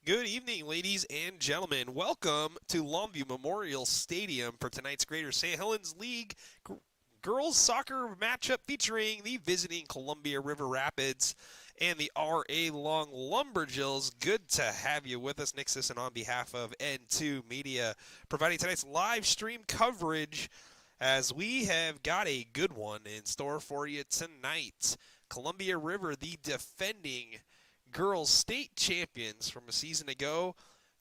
Good evening, ladies and gentlemen. Welcome to Longview Memorial Stadium for tonight's Greater St. Helens League girls soccer matchup featuring the visiting Columbia River Rapids and the RA Long Lumberjills. Good to have you with us, Nick Sisson, on behalf of N2 Media, providing tonight's live stream coverage as we have got a good one in store for you tonight. Columbia River, the defending girls state champions from a season ago,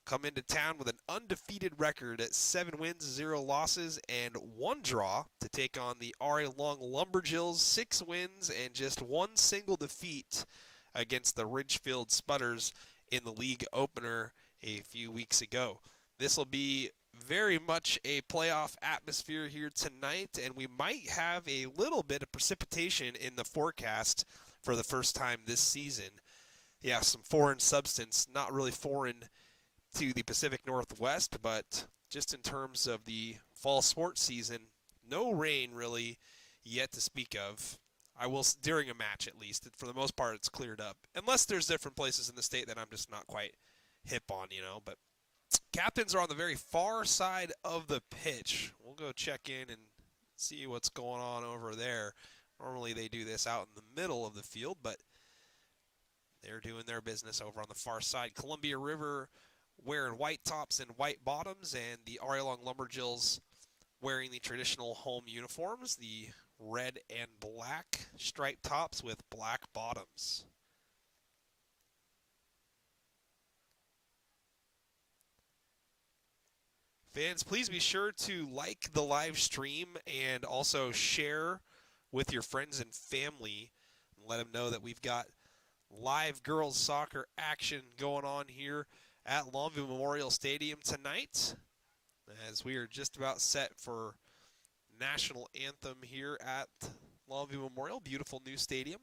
come into town with an undefeated record at 7 wins, 0 losses, and 1 draw to take on the RA Long Lumberjills, 6 wins and just 1 single defeat against the Ridgefield Spudders in the league opener a few weeks ago. This will be very much a playoff atmosphere here tonight, and we might have a little bit of precipitation in the forecast for the first time this season. Yeah, some foreign substance, not really foreign to the Pacific Northwest, but just in terms of the fall sports season, no rain really yet to speak of. I will, during a match at least. For the most part, it's cleared up. Unless there's different places in the state that I'm just not quite hip on, But captains are on the very far side of the pitch. We'll go check in and see what's going on over there. Normally they do this out in the middle of the field, but they're doing their business over on the far side. Columbia River wearing white tops and white bottoms, and the RA Long Lumberjills wearing the traditional home uniforms, the red and black striped tops with black bottoms. Fans, please be sure to like the live stream and also share with your friends and family and let them know that we've got live girls soccer action going on here at Longview Memorial Stadium tonight, as we are just about set for national anthem here at Longview Memorial. Beautiful new stadium.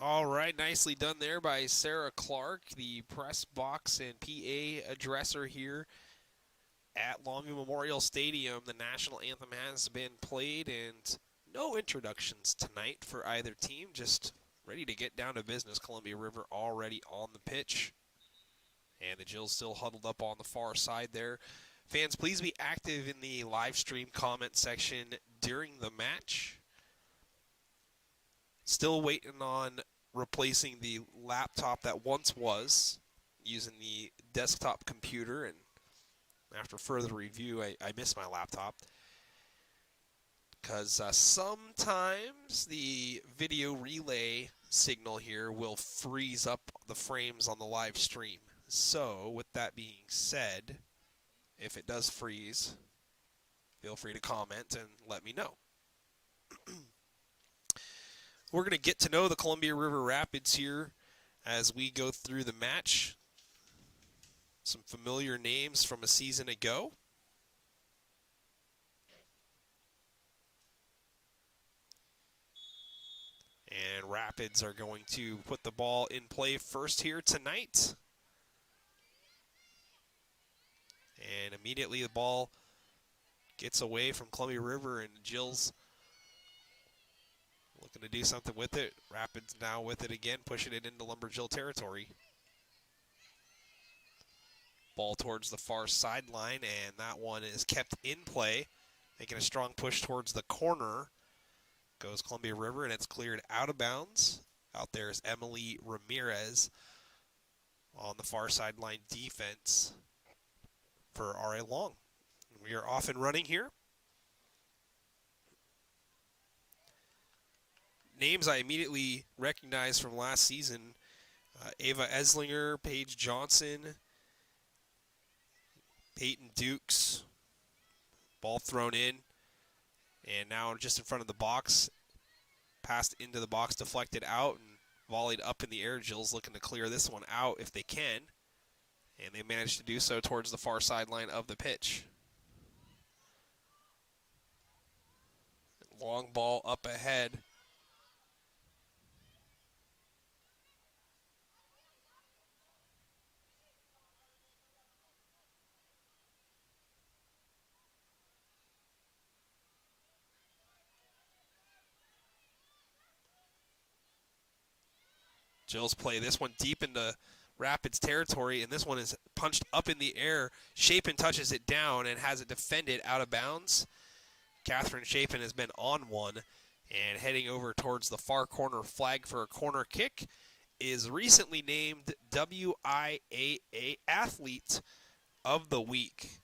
All right, nicely done there by Sarah Clark, the press box and PA addresser here at Longview Memorial Stadium. The national anthem has been played, and no introductions tonight for either team. Just ready to get down to business. Columbia River already on the pitch, and the Jills still huddled up on the far side there. Fans, please be active in the live stream comment section during the match. Still waiting on replacing the laptop that once was, using the desktop computer, and after further review, I missed my laptop. Because sometimes the video relay signal here will freeze up the frames on the live stream. So, with that being said, if it does freeze, feel free to comment and let me know. We're going to get to know the Columbia River Rapids here as we go through the match. Some familiar names from a season ago. And Rapids are going to put the ball in play first here tonight. And immediately the ball gets away from Columbia River, and Jills looking to do something with it. Rapids now with it again, pushing it into Lumberjill territory. Ball towards the far sideline, and that one is kept in play. Making a strong push towards the corner. Goes Columbia River, and it's cleared out of bounds. Out there is Emily Ramirez on the far sideline defense for R.A. Long. We are off and running here. Names I immediately recognize from last season. Ava Eslinger, Paige Johnson, Peyton Dukes. Ball thrown in. And now just in front of the box. Passed into the box, deflected out, and volleyed up in the air. Jill's looking to clear this one out if they can. And they managed to do so towards the far sideline of the pitch. Long ball up ahead. Jills play this one deep into Rapids territory, and this one is punched up in the air. Chapin touches it down and has it defended out of bounds. Catherine Chapin has been on one, and heading over towards the far corner flag for a corner kick is recently named WIAA Athlete of the Week,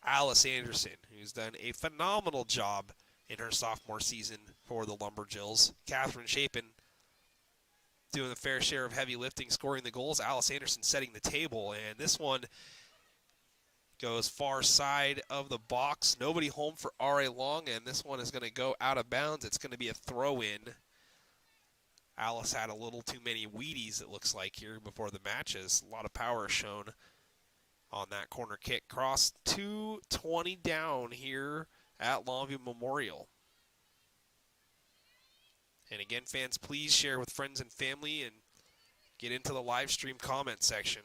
Alice Anderson, who's done a phenomenal job in her sophomore season for the Lumberjills. Catherine Chapin doing the fair share of heavy lifting, scoring the goals. Alice Anderson setting the table, and this one goes far side of the box. Nobody home for R.A. Long, and this one is going to go out of bounds. It's going to be a throw-in. Alice had a little too many Wheaties, it looks like, here before the matches. A lot of power shown on that corner kick. Cross 2:20 down here at Longview Memorial. And again, fans, please share with friends and family and get into the live stream comment section.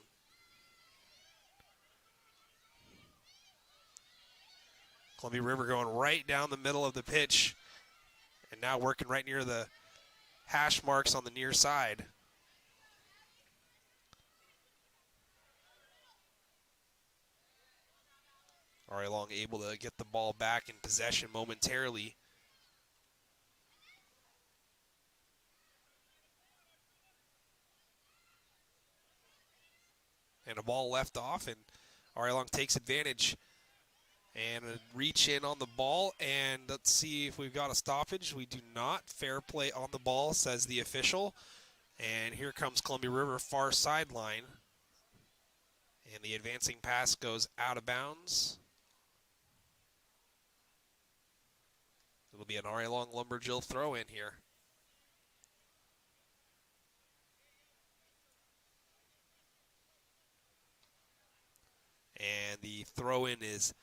Columbia River going right down the middle of the pitch and now working right near the hash marks on the near side. R.A. Long able to get the ball back in possession momentarily. And a ball left off, and R.A. Long takes advantage. And a reach in on the ball, and let's see if we've got a stoppage. We do not. Fair play on the ball, says the official. And here comes Columbia River far sideline. And the advancing pass goes out of bounds. It'll be an R.A. Long Lumberjill throw in here. And the throw-in is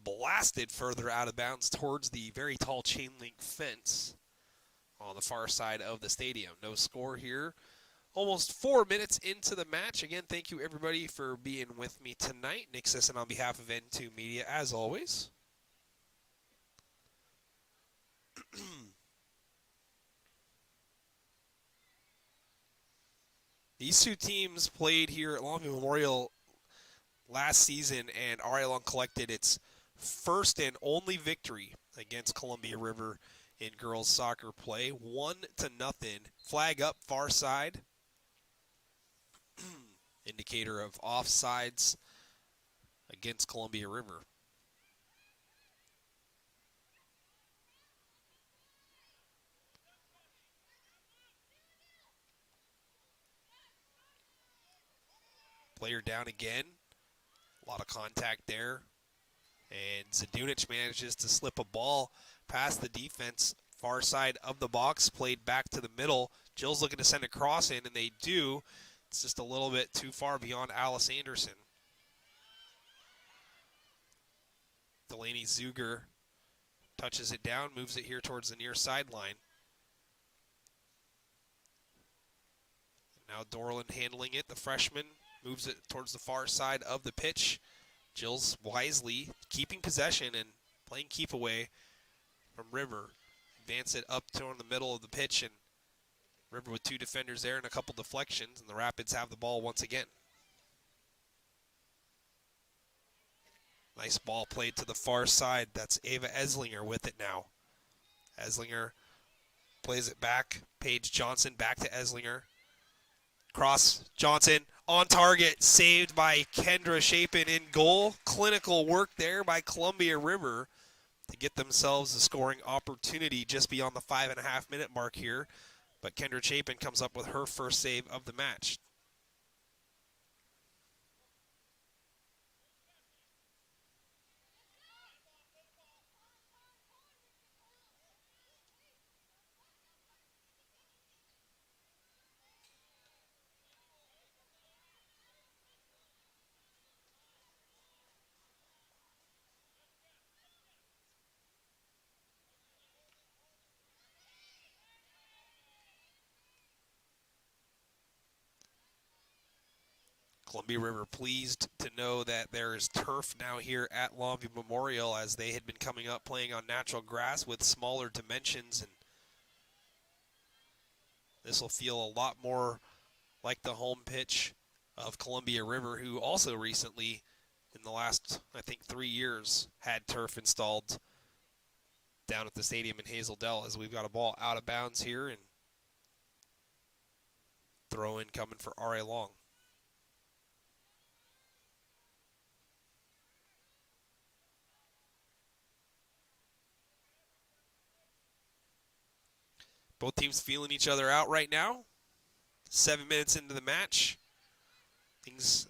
blasted further out of bounds towards the very tall chain link fence on the far side of the stadium. No score here. Almost 4 minutes into the match. Again, thank you everybody for being with me tonight. Nick Sisson on behalf of N2 Media, as always. These two teams played here at Longview Memorial last season, and R.A. Long collected its first and only victory against Columbia River in girls soccer play. 1-0. Flag up far side. Indicator of offsides against Columbia River. Player down again. A lot of contact there. And Zadunic manages to slip a ball past the defense, far side of the box, played back to the middle. Jill's looking to send a cross in, and they do. It's just a little bit too far beyond Alice Anderson. Delaney Zuger touches it down, moves it here towards the near sideline. Now Dorland handling it, the freshman, moves it towards the far side of the pitch. Jill's wisely keeping possession and playing keep away from River. Advance it up toward the middle of the pitch, and River with two defenders there and a couple deflections, and the Rapids have the ball once again. Nice ball played to the far side. That's Ava Eslinger with it now. Eslinger plays it back. Paige Johnson back to Eslinger. Cross, Johnson on target, saved by Kendra Chapin in goal. Clinical work there by Columbia River to get themselves a scoring opportunity just beyond the 5.5-minute mark here. But Kendra Chapin comes up with her first save of the match. Columbia River pleased to know that there is turf now here at Longview Memorial, as they had been coming up playing on natural grass with smaller dimensions, and this will feel a lot more like the home pitch of Columbia River, who also recently, in the last, I think, 3 years, had turf installed down at the stadium in Hazel Dell. As we've got a ball out of bounds here, and throw in coming for R.A. Long. Both teams feeling each other out right now. 7 minutes into the match. Things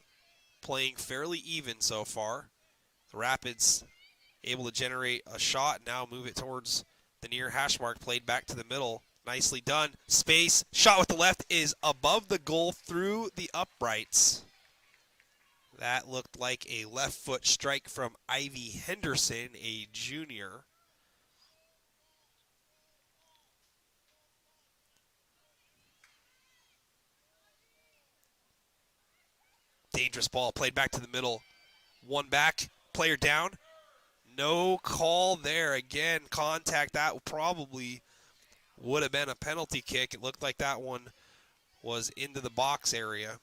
playing fairly even so far. The Rapids able to generate a shot, now move it towards the near hash mark, played back to the middle. Nicely done. Space, shot with the left is above the goal through the uprights. That looked like a left foot strike from Ivy Henderson, a junior. Dangerous ball played back to the middle. One back, player down. No call there. Again, contact. That probably would have been a penalty kick. It looked like that one was into the box area.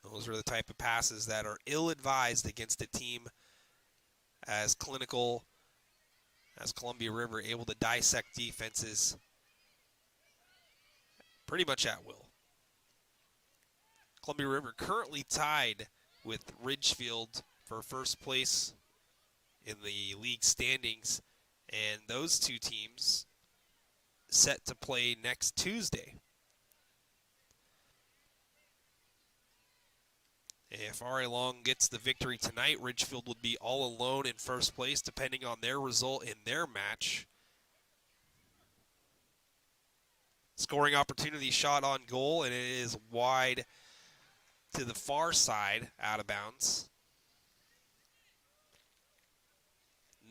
Those are the type of passes that are ill-advised against a team as clinical as Columbia River, able to dissect defenses pretty much at will. Columbia River currently tied with Ridgefield for first place in the league standings, and those two teams set to play next Tuesday. If R.A. Long gets the victory tonight, Ridgefield would be all alone in first place, depending on their result in their match. Scoring opportunity, shot on goal, and it is wide to the far side, out of bounds.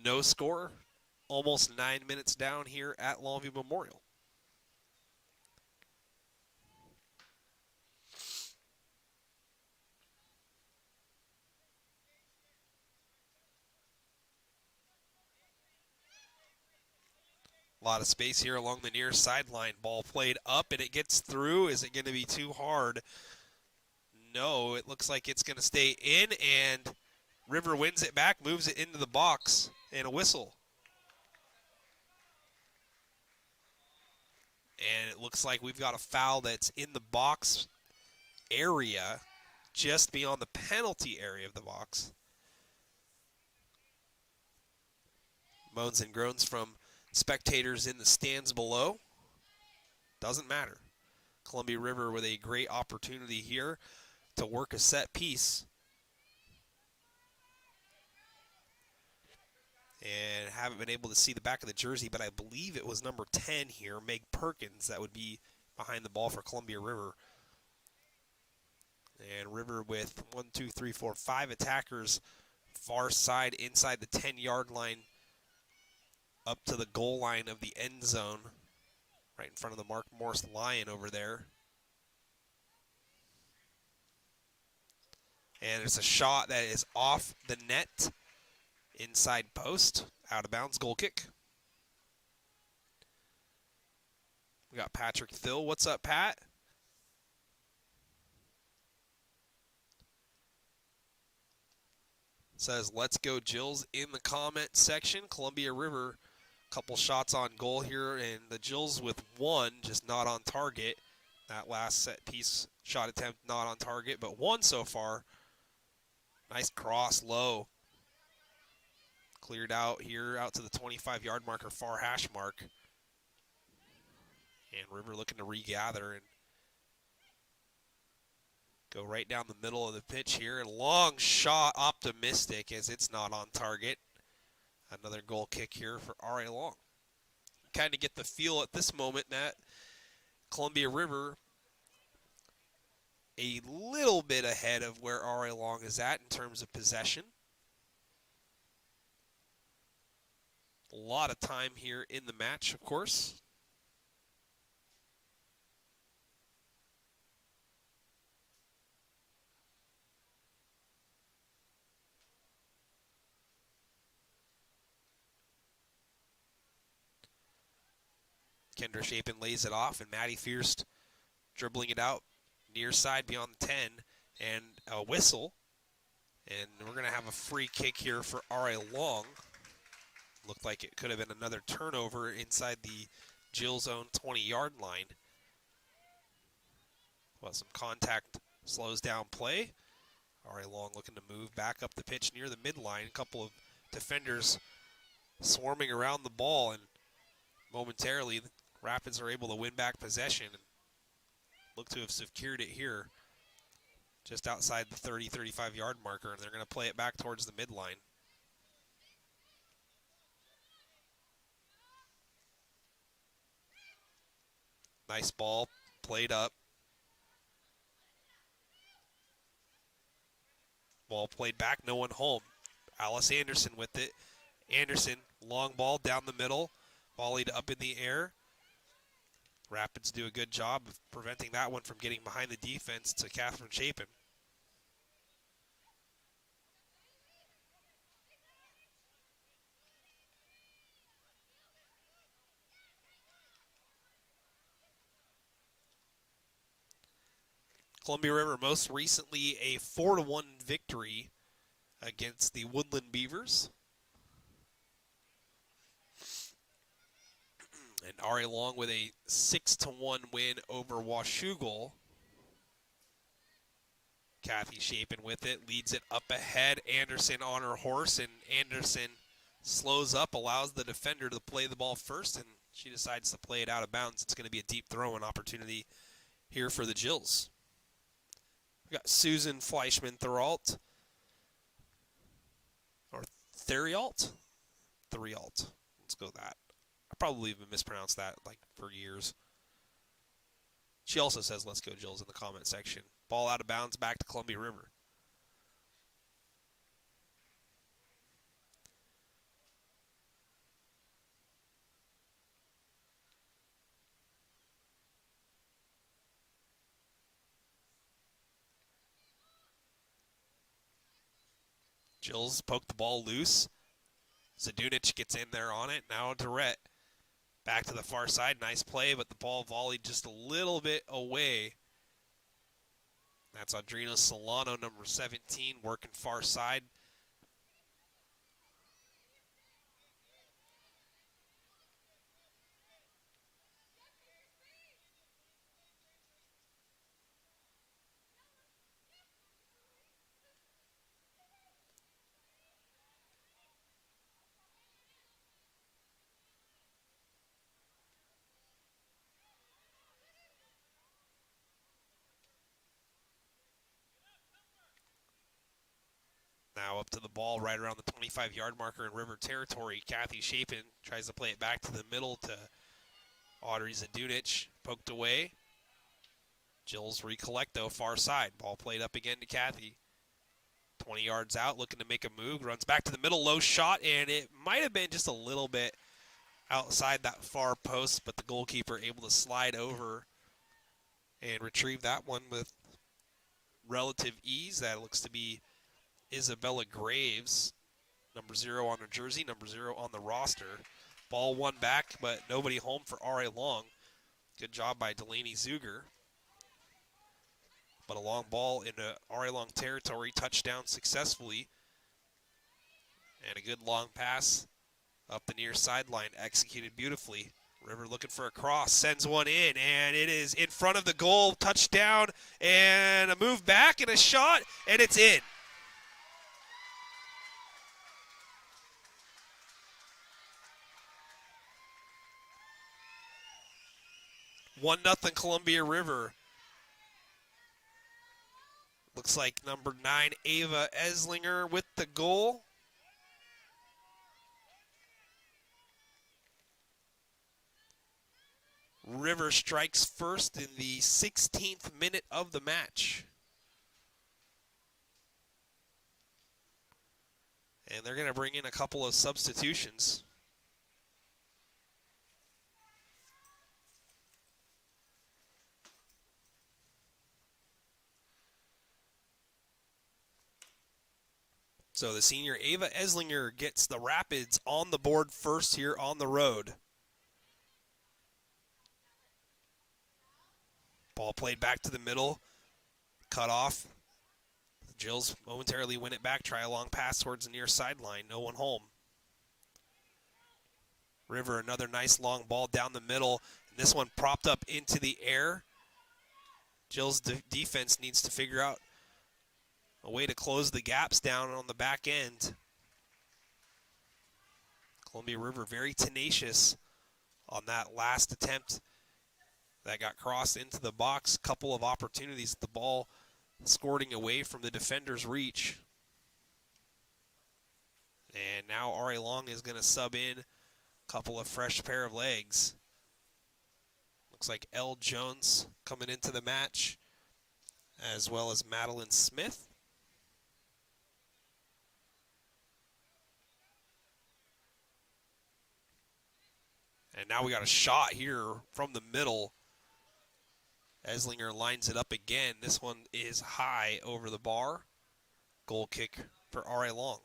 No score, almost 9 minutes down here at Longview Memorial. A lot of space here along the near sideline. Ball played up, and it gets through. Is it going to be too hard? No, it looks like it's going to stay in, and River wins it back, moves it into the box, and a whistle. And it looks like we've got a foul that's in the box area, just beyond the penalty area of the box. Moans and groans from spectators in the stands below. Doesn't matter. Columbia River with a great opportunity here to work a set piece. And haven't been able to see the back of the jersey, but I believe it was number 10 here, Meg Perkins, that would be behind the ball for Columbia River. And River with 5 attackers, far side inside the 10-yard line, up to the goal line of the end zone, right in front of the Mark Morris Lion over there. And there's a shot that is off the net, inside post, out of bounds, goal kick. We got Patrick Thill. What's up, Pat? Says, let's go Jills in the comment section. Columbia River, couple shots on goal here, and the Jills with one, just not on target. That last set piece shot attempt not on target, but one so far. Nice cross low. Cleared out here, out to the 25-yard marker, far hash mark. And River looking to regather and go right down the middle of the pitch here. Long shot, optimistic, as it's not on target. Another goal kick here for R.A. Long. Kind of get the feel at this moment that Columbia River a little bit ahead of where R.A. Long is at in terms of possession. A lot of time here in the match, of course. Kendra Chapin lays it off, and Maddie Fierst dribbling it out near side beyond the 10, and a whistle. And we're going to have a free kick here for R.A. Long. Looked like it could have been another turnover inside the Jill zone 20-yard line. Well, some contact slows down play. R.A. Long looking to move back up the pitch near the midline. A couple of defenders swarming around the ball, and momentarily the Rapids are able to win back possession and look to have secured it here just outside the 35-yard marker, and they're going to play it back towards the midline. Nice ball, played up. Ball played back, no one home. Alice Anderson with it. Anderson, long ball down the middle, volleyed up in the air. Rapids do a good job of preventing that one from getting behind the defense to Catherine Chapin. Columbia River most recently a 4-1 victory against the Woodland Beavers. And R.A. Long with a 6-1 win over Washougal. Kathy Chapin with it, leads it up ahead. Anderson on her horse, and Anderson slows up, allows the defender to play the ball first, and she decides to play it out of bounds. It's going to be a deep throw-in opportunity here for the Jills. We got Susan Fleischman-Theriault, or Theriault? Theriault. Let's go with that. I probably even mispronounced that like for years. She also says, let's go Jills in the comment section. Ball out of bounds, back to Columbia River. Jills poke the ball loose. Zadunic gets in there on it. Now Durrett back to the far side. Nice play, but the ball volleyed just a little bit away. That's Audrina Solano, number 17, working far side. Now up to the ball right around the 25-yard marker in River territory. Kathy Chapin tries to play it back to the middle to Audrey Zadunich. Poked away. Jills recollect, though, far side. Ball played up again to Kathy. 20 yards out, looking to make a move. Runs back to the middle, low shot, and it might have been just a little bit outside that far post, but the goalkeeper able to slide over and retrieve that one with relative ease. That looks to be Isabella Graves, number 0 on her jersey, number 0 on the roster. Ball one back, but nobody home for R.A. Long. Good job by Delaney Zuger. But a long ball into R.A. Long territory, touchdown successfully. And a good long pass up the near sideline, executed beautifully. River looking for a cross, sends one in, and it is in front of the goal, touchdown, and a move back and a shot, and it's in. One nothing Columbia River. Looks like number 9, Ava Eslinger with the goal. River strikes first in the 16th minute of the match. And they're going to bring in a couple of substitutions. So the senior Ava Eslinger gets the Rapids on the board first here on the road. Ball played back to the middle, cut off. Jills momentarily win it back, try a long pass towards the near sideline, no one home. River, another nice long ball down the middle, and this one propped up into the air. Jills' defense needs to figure out a way to close the gaps down on the back end. Columbia River very tenacious on that last attempt that got crossed into the box. Couple of opportunities, the ball squirting away from the defender's reach. And now R.A. Long is going to sub in a couple of fresh pair of legs. Looks like Elle Jones coming into the match, as well as Madeline Smith. And now we got a shot here from the middle. Eslinger lines it up again. This one is high over the bar. Goal kick for R.A. Long.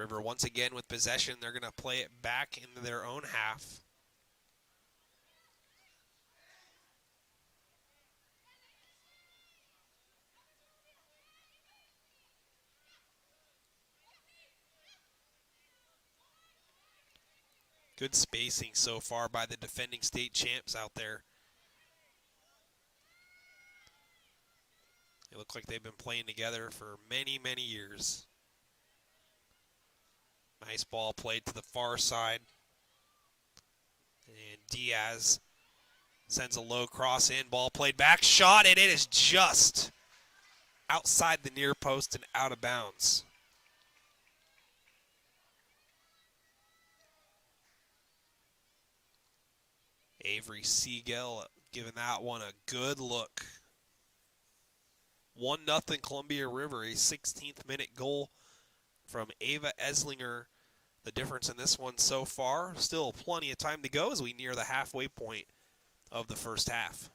River once again with possession. They're going to play it back into their own half. Good spacing so far by the defending state champs out there. They look like they've been playing together for many, many years. Nice ball played to the far side. And Diaz sends a low cross in. Ball played back. Shot, and it is just outside the near post and out of bounds. Avery Siegel giving that one a good look. 1-0 Columbia River, a 16th minute goal from Ava Eslinger. The difference in this one so far, still plenty of time to go as we near the halfway point of the first half.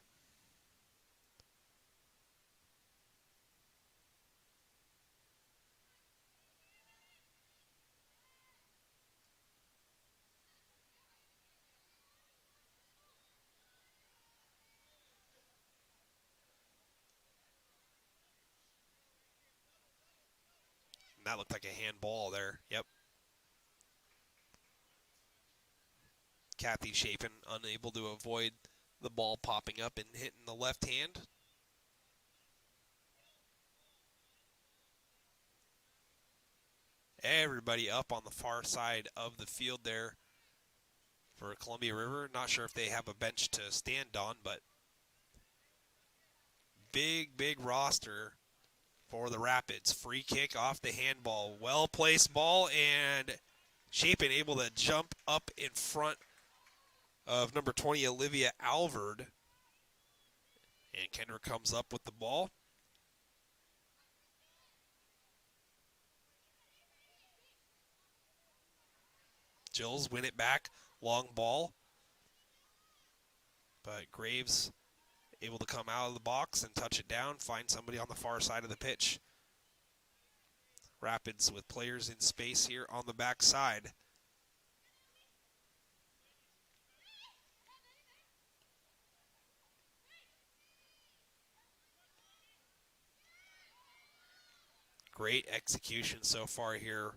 That looked like a handball there. Yep. Kathy Chapin unable to avoid the ball popping up and hitting the left hand. Everybody up on the far side of the field there for Columbia River. Not sure if they have a bench to stand on, but big roster for the Rapids. Free kick off the handball. Well-placed ball, and Chapin able to jump up in front of number 20, Olivia Alvord. And Kendra comes up with the ball. Jills win it back. Long ball. But Graves able to come out of the box and touch it down, find somebody on the far side of the pitch. Rapids with players in space here on the back side. Great execution so far here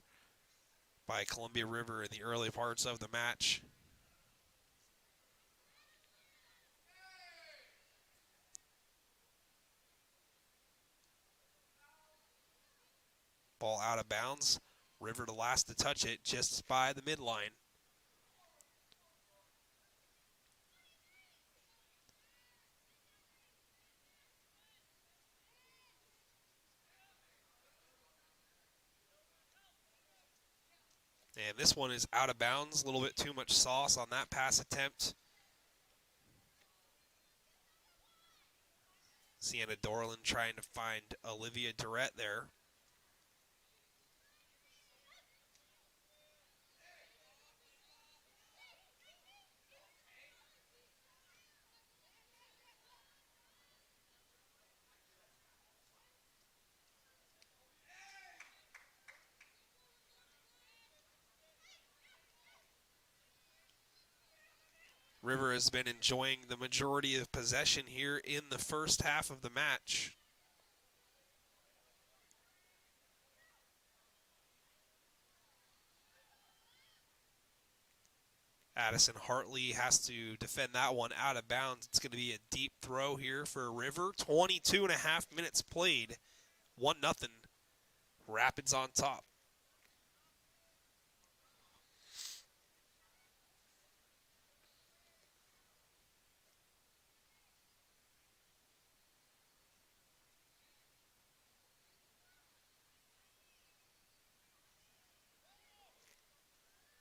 by Columbia River in the early parts of the match. Ball out of bounds. River the last to touch it, just by the midline. And this one is out of bounds. A little bit too much sauce on that pass attempt. Sienna Dorland trying to find Olivia Durrett there. River has been enjoying the majority of possession here in the first half of the match. Addison Hartley has to defend that one out of bounds. It's going to be a deep throw here for River. 22 and a half minutes played. 1-0. Rapids on top.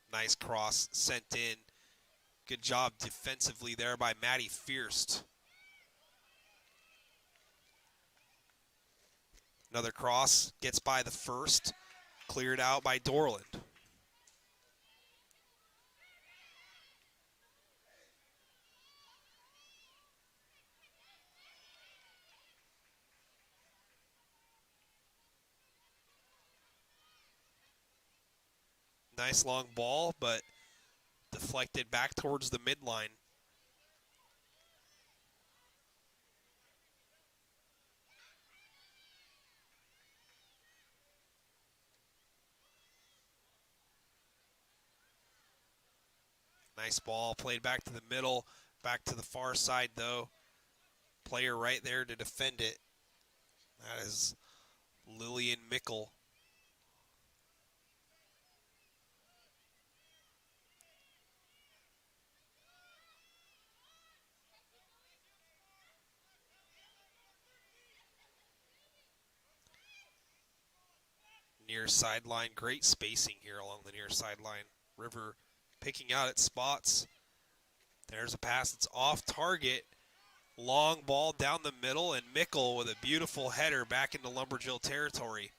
Nice cross sent in. Good job defensively there by Maddie Fierst. Another cross, gets by the first. Cleared out by Dorland. Nice long ball, but deflected back towards the midline. Nice ball, played back to the middle, back to the far side though. Player right there to defend it. That is Lillian Mickle. Near sideline, great spacing here along the near sideline. River picking out its spots. There's a pass that's off target. Long ball down the middle, and Mickle with a beautiful header back into Lumberjill territory.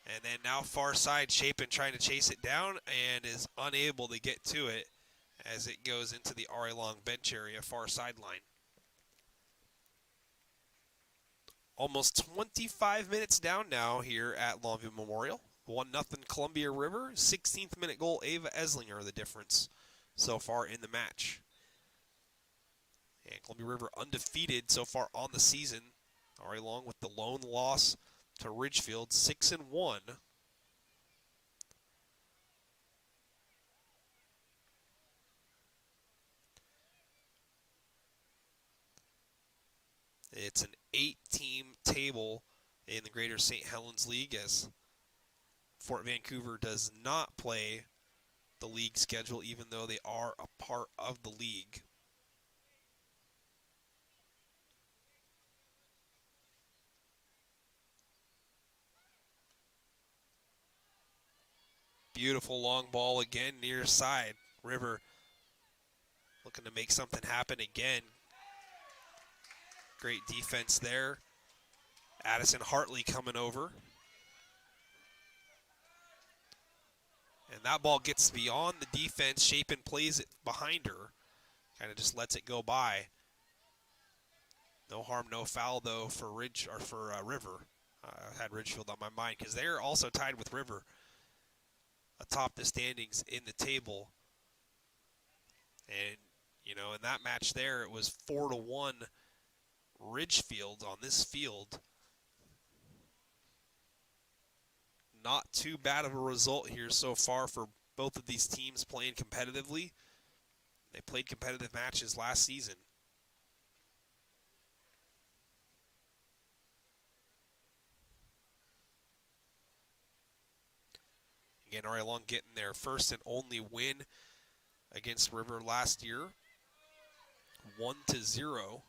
And then now far side, Chapin trying to chase it down and is unable to get to it as it goes into the RA Long bench area, far sideline. Almost 25 minutes down now here at Longview Memorial. 1-0 Columbia River. 16th minute goal, Ava Eslinger, the difference so far in the match. And Columbia River undefeated so far on the season. RA Long with the lone loss to Ridgefield, 6-1. It's an 8-team table in the Greater St. Helens League, as Fort Vancouver does not play the league schedule, even though they are a part of the league. Beautiful long ball again, near side. River looking to make something happen again. Great defense there. Addison Hartley coming over. And that ball gets beyond the defense. Chapin plays it behind her. Kind of just lets it go by. No harm, no foul, though, for River. I had Ridgefield on my mind because they're also tied with River atop the standings in the table. And, you know, in that match there, it was 4-1 Ridgefield on this field. Not too bad of a result here so far for both of these teams playing competitively. They played competitive matches last season. Again, RA Long getting their first and only win against River last year, 1-0.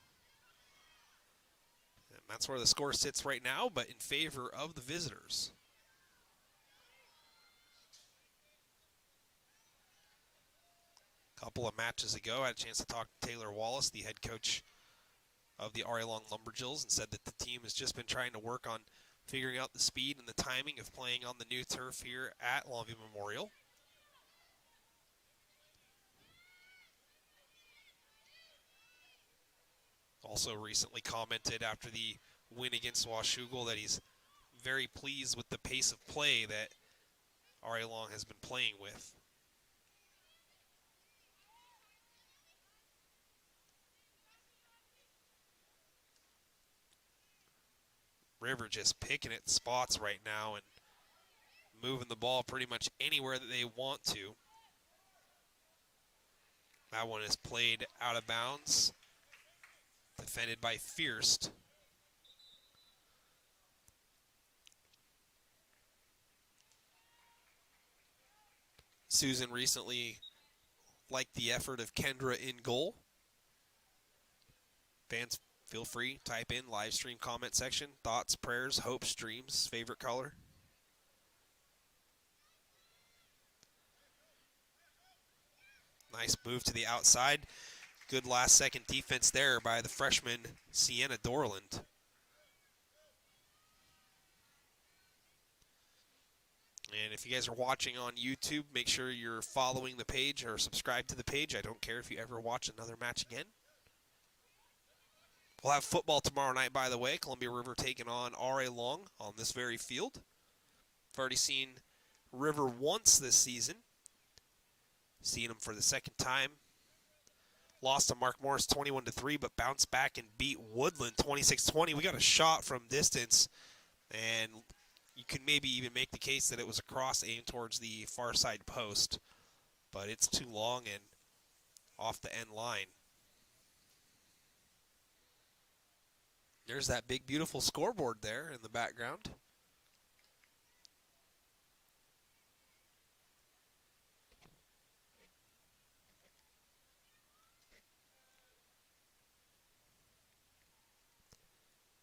And that's where the score sits right now, but in favor of the visitors. A couple of matches ago, I had a chance to talk to Taylor Wallace, the head coach of the RA Long Lumberjills, and said that the team has just been trying to work on figuring out the speed and the timing of playing on the new turf here at Longview Memorial. Also recently commented after the win against Washougal that he's very pleased with the pace of play that RA Long has been playing with. River just picking at spots right now and moving the ball pretty much anywhere that they want to. That one is played out of bounds. Defended by Fierst. Susan recently liked the effort of Kendra in goal. Fans, feel free, type in live stream comment section. Thoughts, prayers, hopes, dreams, favorite color. Nice move to the outside. Good last-second defense there by the freshman, Sienna Dorland. And if you guys are watching on YouTube, make sure you're following the page or subscribe to the page. I don't care if you ever watch another match again. We'll have football tomorrow night, by the way. Columbia River taking on RA Long on this very field. I've already seen River once this season. Seen them for the second time. Lost to Mark Morris 21-3, but bounced back and beat Woodland 26-20. We got a shot from distance, and you can maybe even make the case that it was a cross aimed towards the far side post, but it's too long and off the end line. There's that big, beautiful scoreboard there in the background.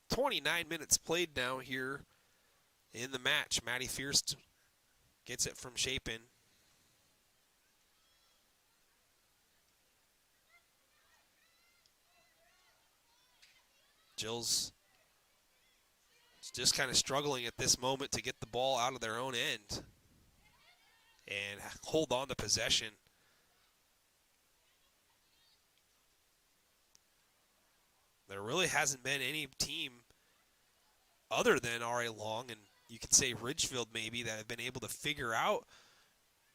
"29 minutes played now here in the match." Maddie Fierst gets it from Chapin. Jills is just kind of struggling at this moment to get the ball out of their own end and hold on to possession. There really hasn't been any team other than RA Long, and you could say Ridgefield maybe, that have been able to figure out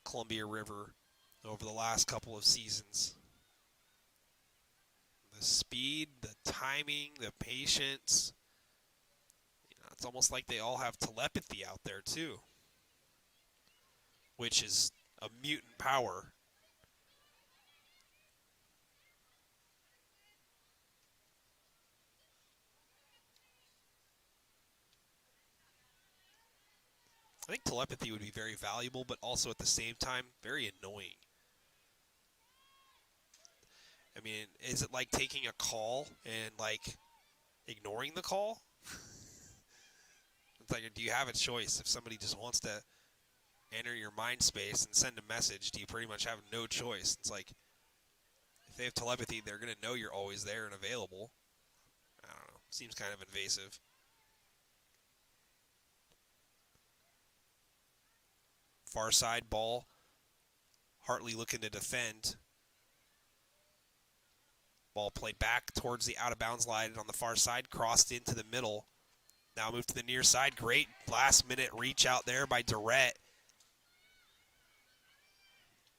Columbia River over the last couple of seasons. The speed, the timing, the patience. It's almost like they all have telepathy out there too, which is a mutant power. I think telepathy would be very valuable, but also at the same time, very annoying. I mean, is it like taking a call and, like, ignoring the call? It's like, do you have a choice? If somebody just wants to enter your mind space and send a message, do you pretty much have no choice? It's like, if they have telepathy, they're going to know you're always there and available. I don't know. Seems kind of invasive. Far side ball. Hartley looking to defend. Ball played back towards the out-of-bounds line on the far side, crossed into the middle. Now moved to the near side. Great last-minute reach out there by Durrett.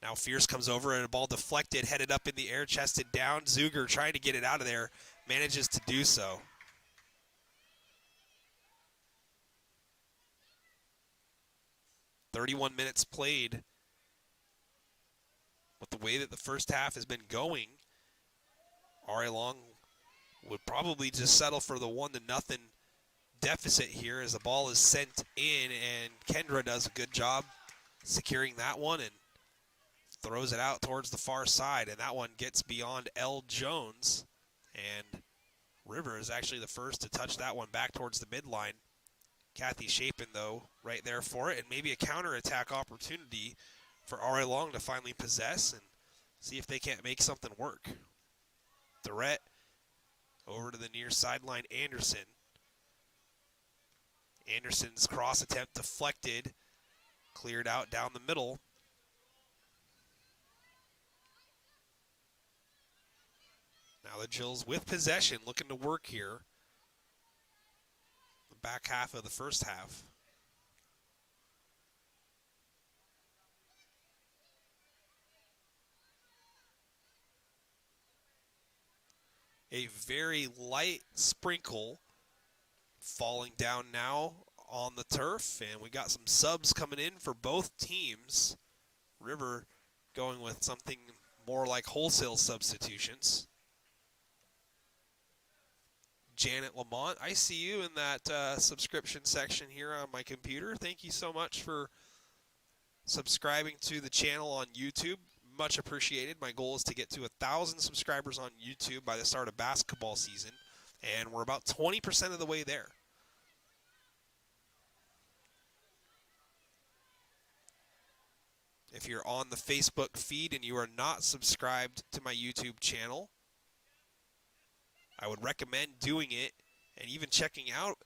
Now Fierce comes over and a ball deflected, headed up in the air, chested down. Zuger trying to get it out of there, manages to do so. "31 minutes played. With the way that the first half has been going, R.A. Long would probably just settle for the 1-0 deficit here as the ball is sent in, and Kendra does a good job securing that one and throws it out towards the far side, and that one gets beyond L. Jones, and River is actually the first to touch that one back towards the midline. Kathy Chapin, though, right there for it, and maybe a counterattack opportunity for R.A. Long to finally possess and see if they can't make something work. Durrett over to the near sideline, Anderson. Anderson's cross attempt deflected, cleared out down the middle. Now the Jills with possession, looking to work here. The back half of the first half. A very light sprinkle falling down now on the turf, and we got some subs coming in for both teams. River going with something more like wholesale substitutions. Janet Lamont, I see you in that subscription section here on my computer. Thank you so much for subscribing to the channel on YouTube. Much appreciated. My goal is to get to 1,000 subscribers on YouTube by the start of basketball season, and we're about 20% of the way there. If you're on the Facebook feed and you are not subscribed to my YouTube channel, I would recommend doing it and even checking out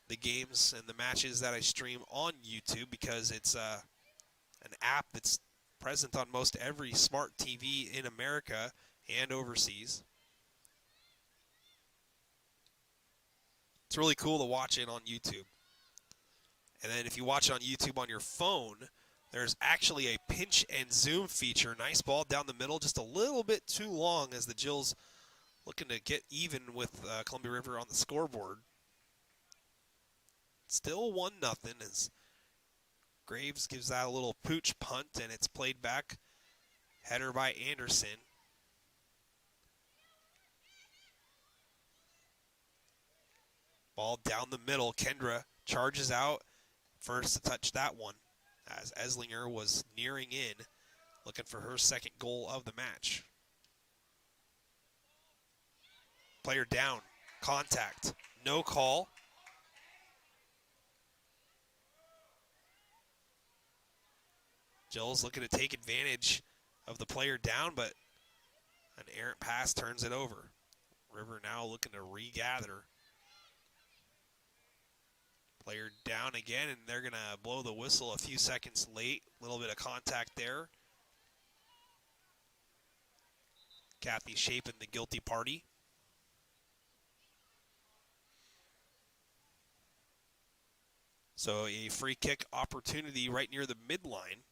the games and the matches that I stream on YouTube, because it's an app that's present on most every smart TV in America and overseas. It's really cool to watch it on YouTube. And then if you watch it on YouTube on your phone, there's actually a pinch and zoom feature. Nice ball down the middle, just a little bit too long as the Jills looking to get even with Columbia River on the scoreboard. Still 1-0 as Graves gives that a little pooch punt, and it's played back. Header by Anderson. Ball down the middle. Kendra charges out. First to touch that one as Eslinger was nearing in, looking for her second goal of the match. Player down. Contact. No call. Jill's looking to take advantage of the player down, but an errant pass turns it over. River now looking to regather. Player down again, and they're going to blow the whistle a few seconds late. A little bit of contact there. Kathy Chapin, the guilty party. So a free kick opportunity right near the midline.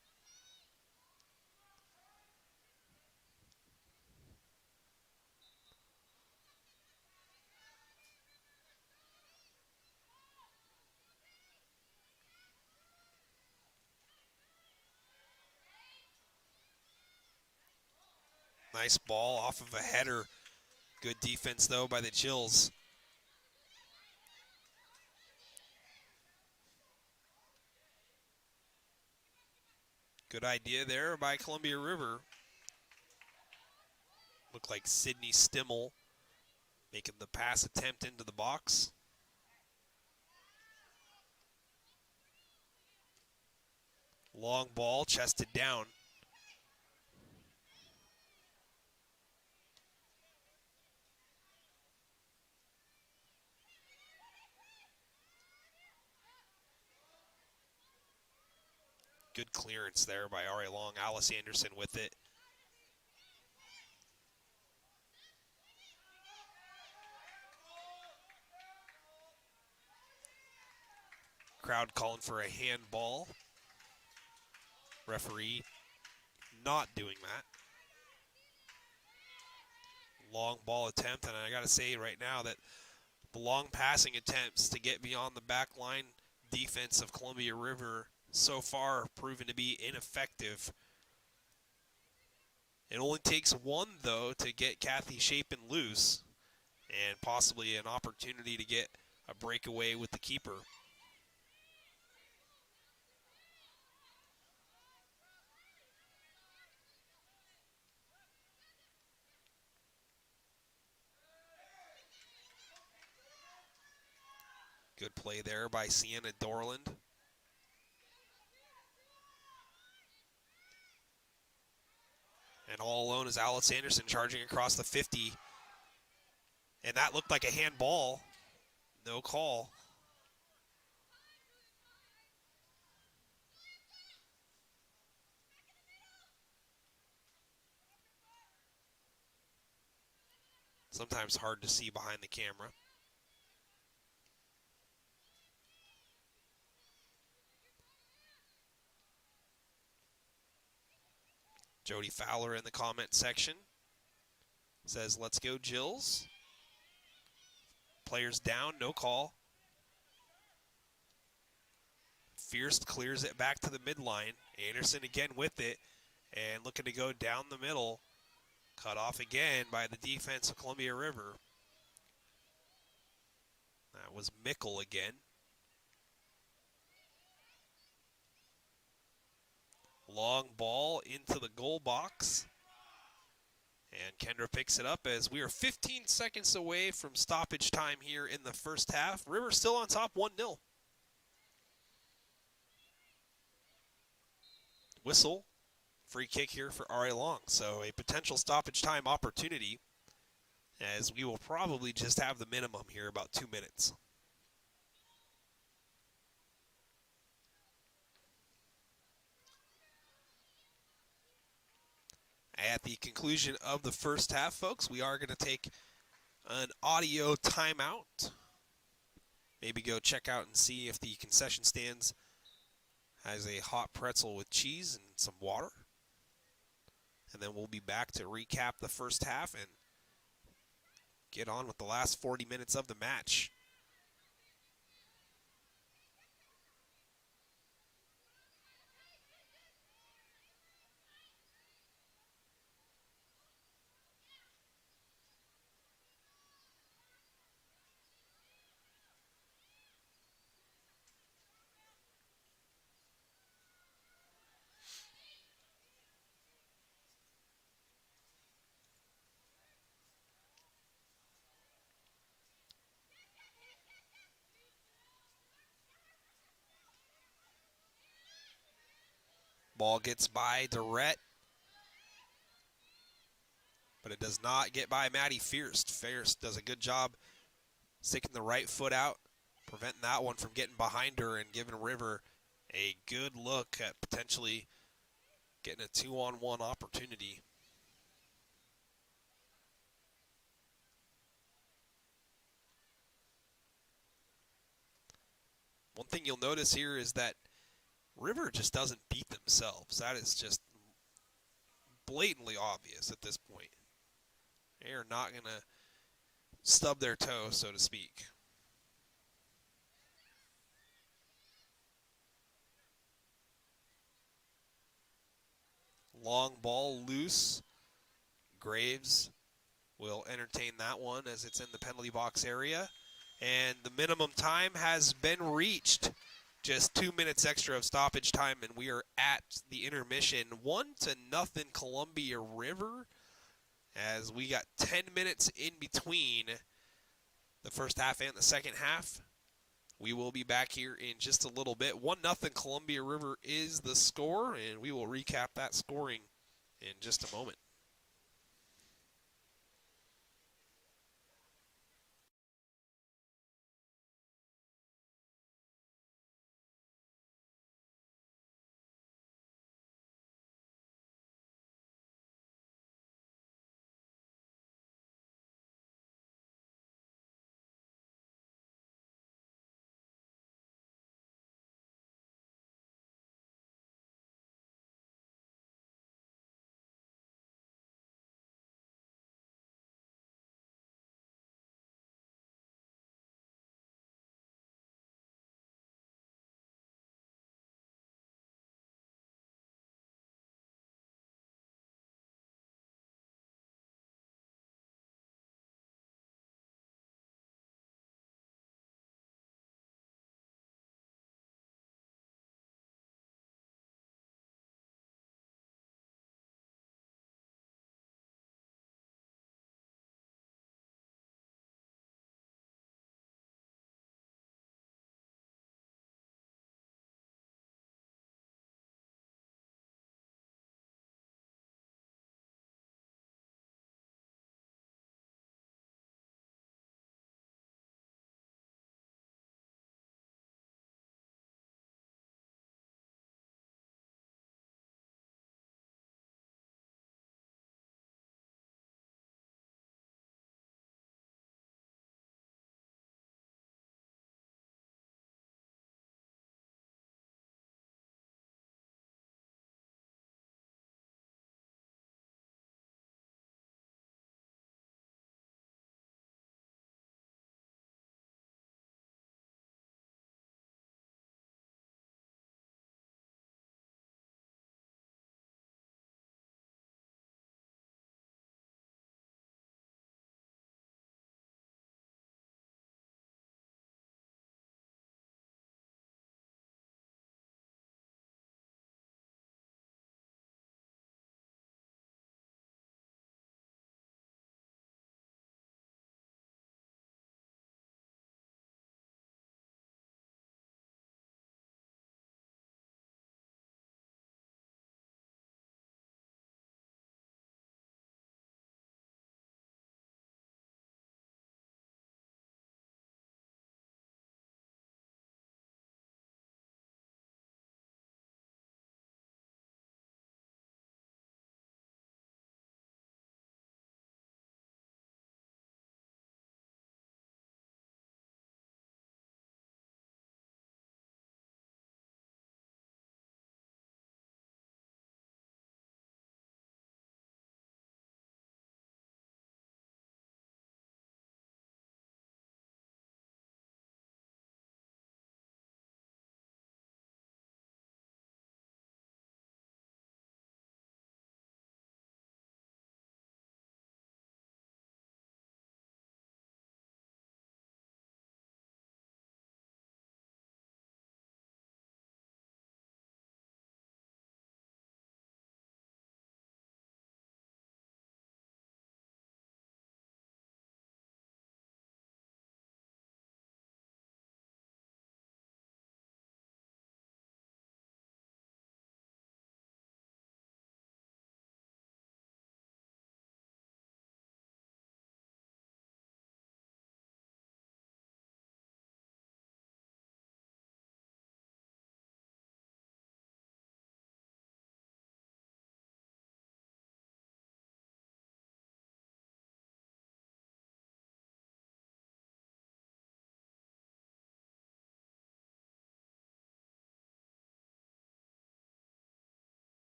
Nice ball off of a header. Good defense, though, by the Jills. Good idea there by Columbia River. Looked like Sydney Stimmel making the pass attempt into the box. Long ball, chested down. Good clearance there by Ari Long. Alice Anderson with it. Crowd calling for a handball. Referee not doing that. Long ball attempt, and I got to say right now that the long passing attempts to get beyond the back line defense of Columbia River so far have proven to be ineffective. It only takes one, though, to get Kathy Chapin loose and possibly an opportunity to get a breakaway with the keeper. Good play there by Sienna Dorland. And all alone is Alice Anderson charging across the 50. And that looked like a handball. No call. Sometimes hard to see behind the camera. Jody Fowler in the comment section says, "Let's go, Jills." Players down, no call. Fierce clears it back to the midline. Anderson again with it and looking to go down the middle. Cut off again by the defense of Columbia River. That was Mickle again. Long ball into the goal box. And Kendra picks it up as we are 15 seconds away from stoppage time here in the first half. River still on top, 1-0. Whistle, free kick here for Ari Long. So a potential stoppage time opportunity, as we will probably just have the minimum here, about 2 minutes. At the conclusion of the first half, folks, we are going to take an audio timeout. Maybe go check out and see if the concession stands has a hot pretzel with cheese and some water. And then we'll be back to recap the first half and get on with the last 40 minutes of the match. Ball gets by Durrett, but it does not get by Maddie Fierce. Fierce does a good job sticking the right foot out, preventing that one from getting behind her and giving River a good look at potentially getting a 2-on-1 opportunity. One thing you'll notice here is that River just doesn't beat themselves. That is just blatantly obvious at this point. They are not going to stub their toe, so to speak. Long ball loose. Graves will entertain that one as it's in the penalty box area. And the minimum time has been reached. Just 2 minutes extra of stoppage time, and we are at the intermission. 1-0 Columbia River, as we got 10 minutes in between the first half and the second half. We will be back here in just a little bit. 1-0 Columbia River is the score, and we will recap that scoring in just a moment.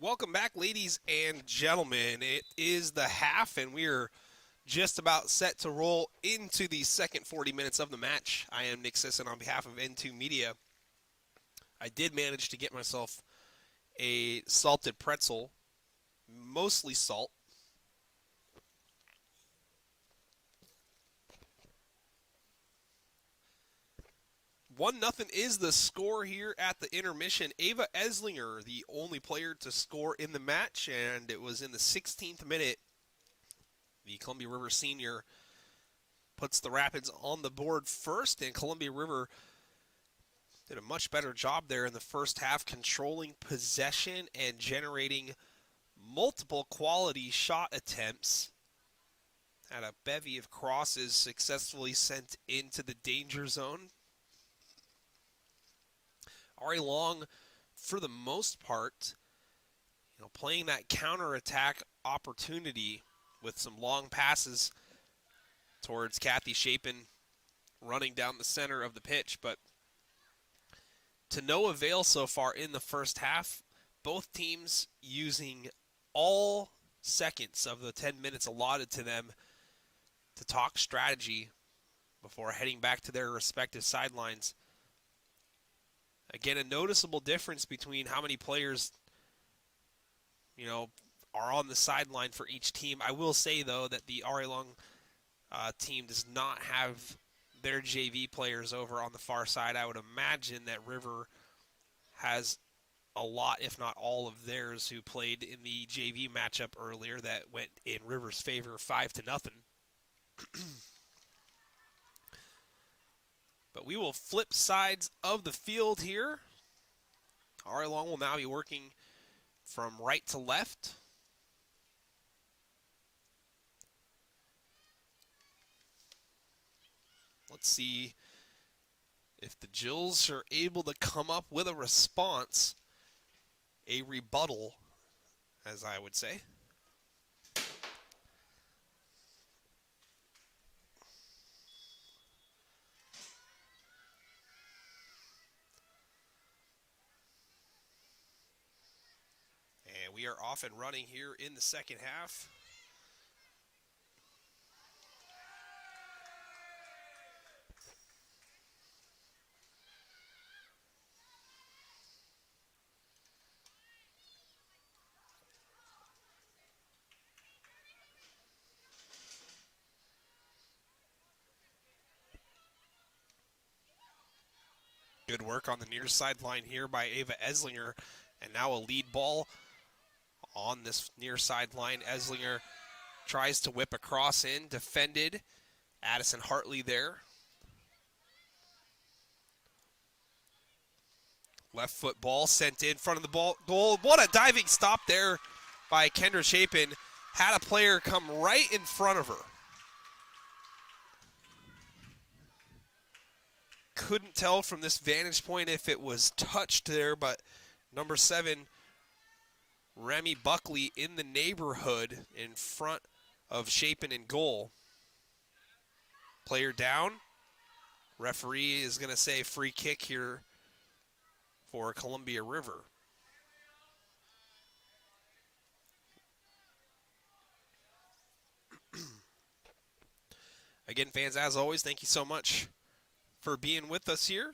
Welcome back, ladies and gentlemen. It is the half, and we're just about set to roll into the second 40 minutes of the match. I am Nick Sisson on behalf of N2 Media. I did manage to get myself a salted pretzel, mostly salt. 1-0 is the score here at the intermission. Ava Eslinger, the only player to score in the match, and it was in the 16th minute. The Columbia River senior puts the Rapids on the board first, and Columbia River did a much better job there in the first half, controlling possession and generating multiple quality shot attempts. Had a bevy of crosses successfully sent into the danger zone. Ari Long, for the most part, playing that counterattack opportunity with some long passes towards Kathy Chapin running down the center of the pitch, but to no avail so far in the first half. Both teams using all seconds of the 10 minutes allotted to them to talk strategy before heading back to their respective sidelines. Again, a noticeable difference between how many players, are on the sideline for each team. I will say, though, that the Ari Long team does not have their JV players over on the far side. I would imagine that River has a lot, if not all of theirs, who played in the JV matchup earlier that went in River's favor 5-0. But we will flip sides of the field here. Ari Long will now be working from right to left. Let's see if the Jills are able to come up with a response, a rebuttal, as I would say. And we are off and running here in the second half. Good work on the near sideline here by Ava Eslinger. And now a lead ball on this near sideline. Eslinger tries to whip a cross in, defended. Addison Hartley there. Left foot ball sent in front of the goal. What a diving stop there by Kendra Chapin. Had a player come right in front of her. Couldn't tell from this vantage point if it was touched there, but number 7, Remy Buckley in the neighborhood in front of Chapin in goal. Player down. Referee is going to say free kick here for Columbia River. Again, fans, as always, thank you so much for being with us here.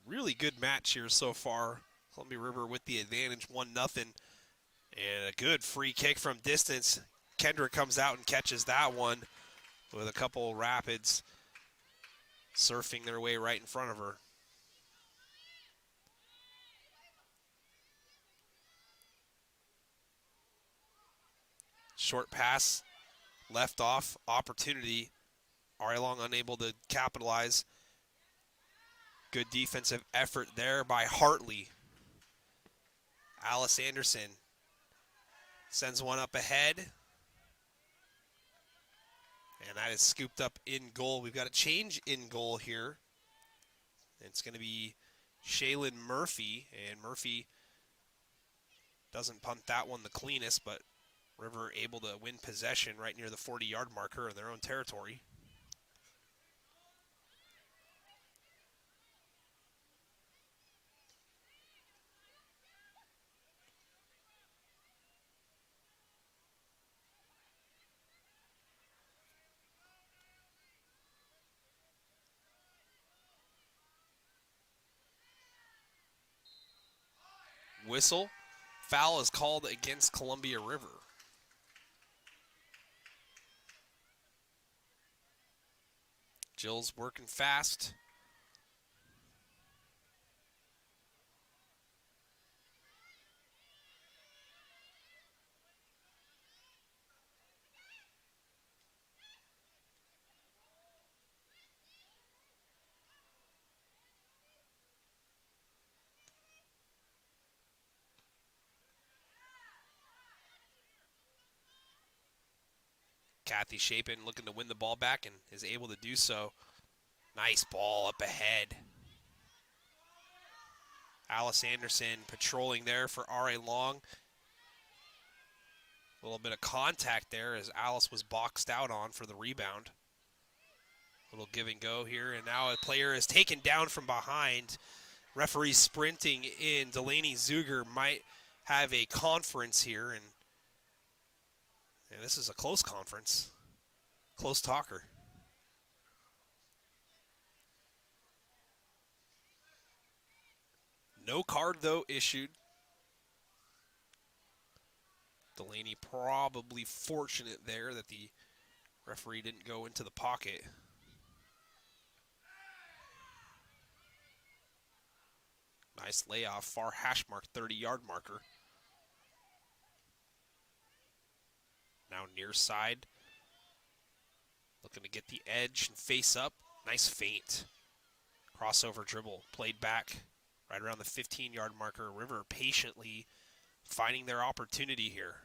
Really good match here so far. Columbia River with the advantage, 1-0. And a good free kick from distance. Kendra comes out and catches that one with a couple Rapids surfing their way right in front of her. Short pass, left off, opportunity. Ari Long unable to capitalize. Good defensive effort there by Hartley. Alice Anderson sends one up ahead. And that is scooped up in goal. We've got a change in goal here. It's going to be Shaylin Murphy. And Murphy doesn't punt that one the cleanest, but River able to win possession right near the 40-yard marker in their own territory. whistle. Foul is called against Columbia River. Jills working fast. Kathy Chapin looking to win the ball back and is able to do so. Nice ball up ahead. Alice Anderson patrolling there for R.A. Long. A little bit of contact there as Alice was boxed out on for the rebound. A little give and go here, and now a player is taken down from behind. Referee sprinting in. Delaney Zuger might have a conference here, and this is a close conference. Close talker. No card, though, issued. Delaney probably fortunate there that the referee didn't go into the pocket. Nice layoff, far hash mark, 30-yard marker. Now near side. Looking to get the edge and face up. Nice feint. Crossover dribble, played back right around the 15-yard marker. River patiently finding their opportunity here.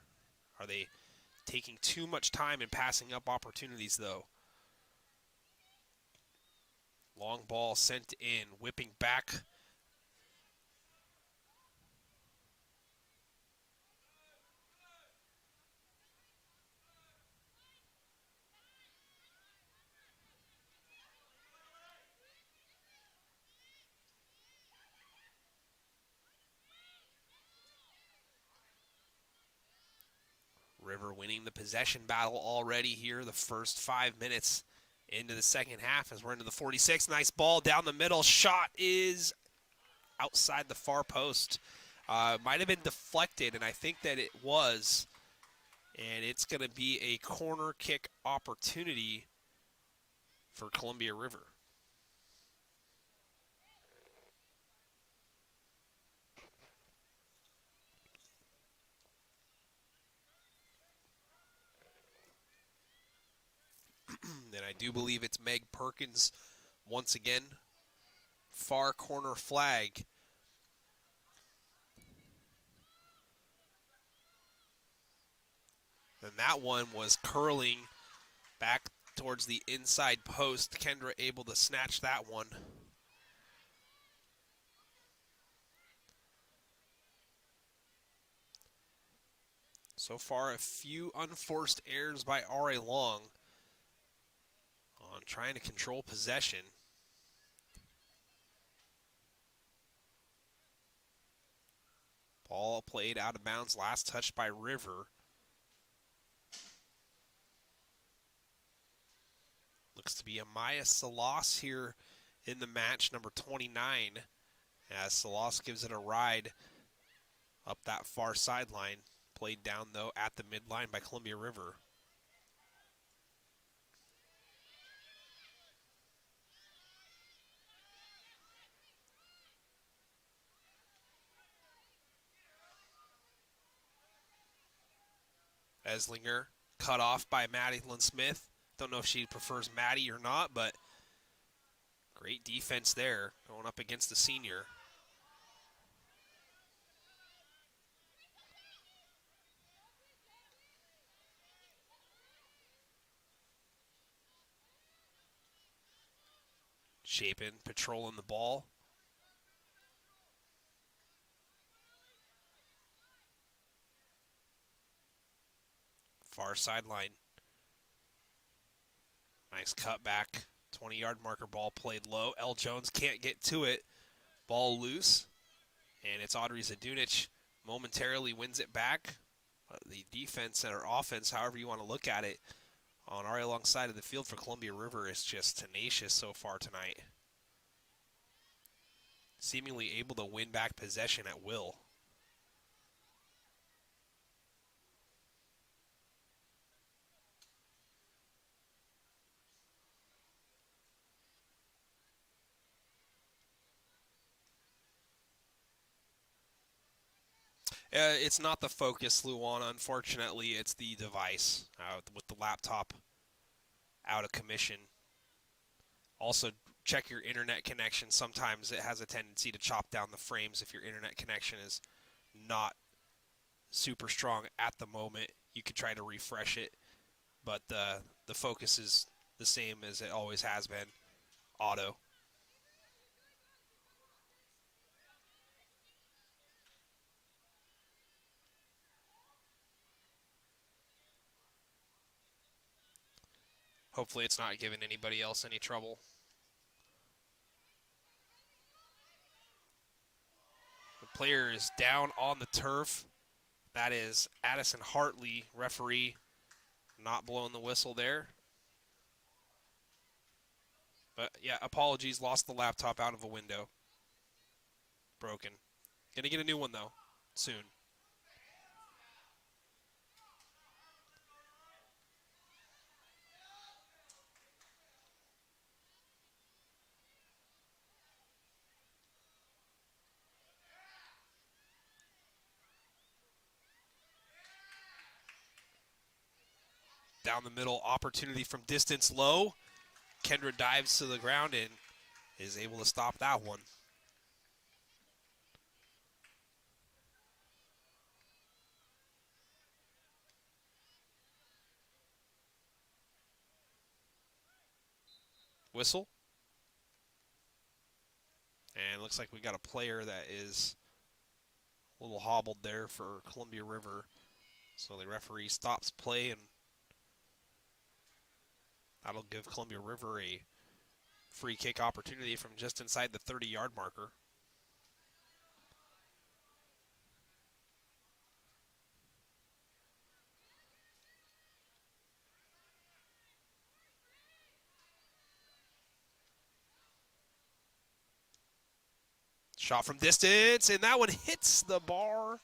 Are they taking too much time and passing up opportunities, though? Long ball sent in, whipping back. River winning the possession battle already here, the first 5 minutes into the second half as we're into the 46. Nice ball down the middle. Shot is outside the far post. Might have been deflected, and I think that it was. And it's going to be a corner kick opportunity for Columbia River. And I do believe it's Meg Perkins once again. Far corner flag. And that one was curling back towards the inside post. Kendra able to snatch that one. So far, a few unforced errors by R.A. Long on trying to control possession. Ball played out of bounds, last touched by River. Looks to be Amaya Salas here in the match, number 29, as Salas gives it a ride up that far sideline. Played down, though, at the midline by Columbia River. Eslinger cut off by Madeline Smith. Don't know if she prefers Maddie or not, but great defense there going up against the senior. Chapin patrolling the ball. Far sideline. Nice cutback. 20-yard marker ball played low. L. Jones can't get to it. Ball loose. And it's Audrey Zadunich momentarily wins it back. The defense or offense, however you want to look at it, on our alongside of the field for Columbia River is just tenacious so far tonight. Seemingly able to win back possession at will. It's not the Focus, Luana. Unfortunately, it's the device with the laptop out of commission. Also, check your internet connection. Sometimes it has a tendency to chop down the frames if your internet connection is not super strong at the moment. You could try to refresh it, but the Focus is the same as it always has been, auto. Hopefully it's not giving anybody else any trouble. The player is down on the turf. That is Addison Hartley, referee, not blowing the whistle there. But yeah, apologies, lost the laptop out of a window. Broken. Gonna get a new one though, soon. Down the middle, opportunity from distance low. Kendra dives to the ground and is able to stop that one. Whistle. And looks like we got a player that is a little hobbled there for Columbia River. So the referee stops play, and that'll give Columbia River a free kick opportunity from just inside the 30-yard marker. Shot from distance, and that one hits the bar.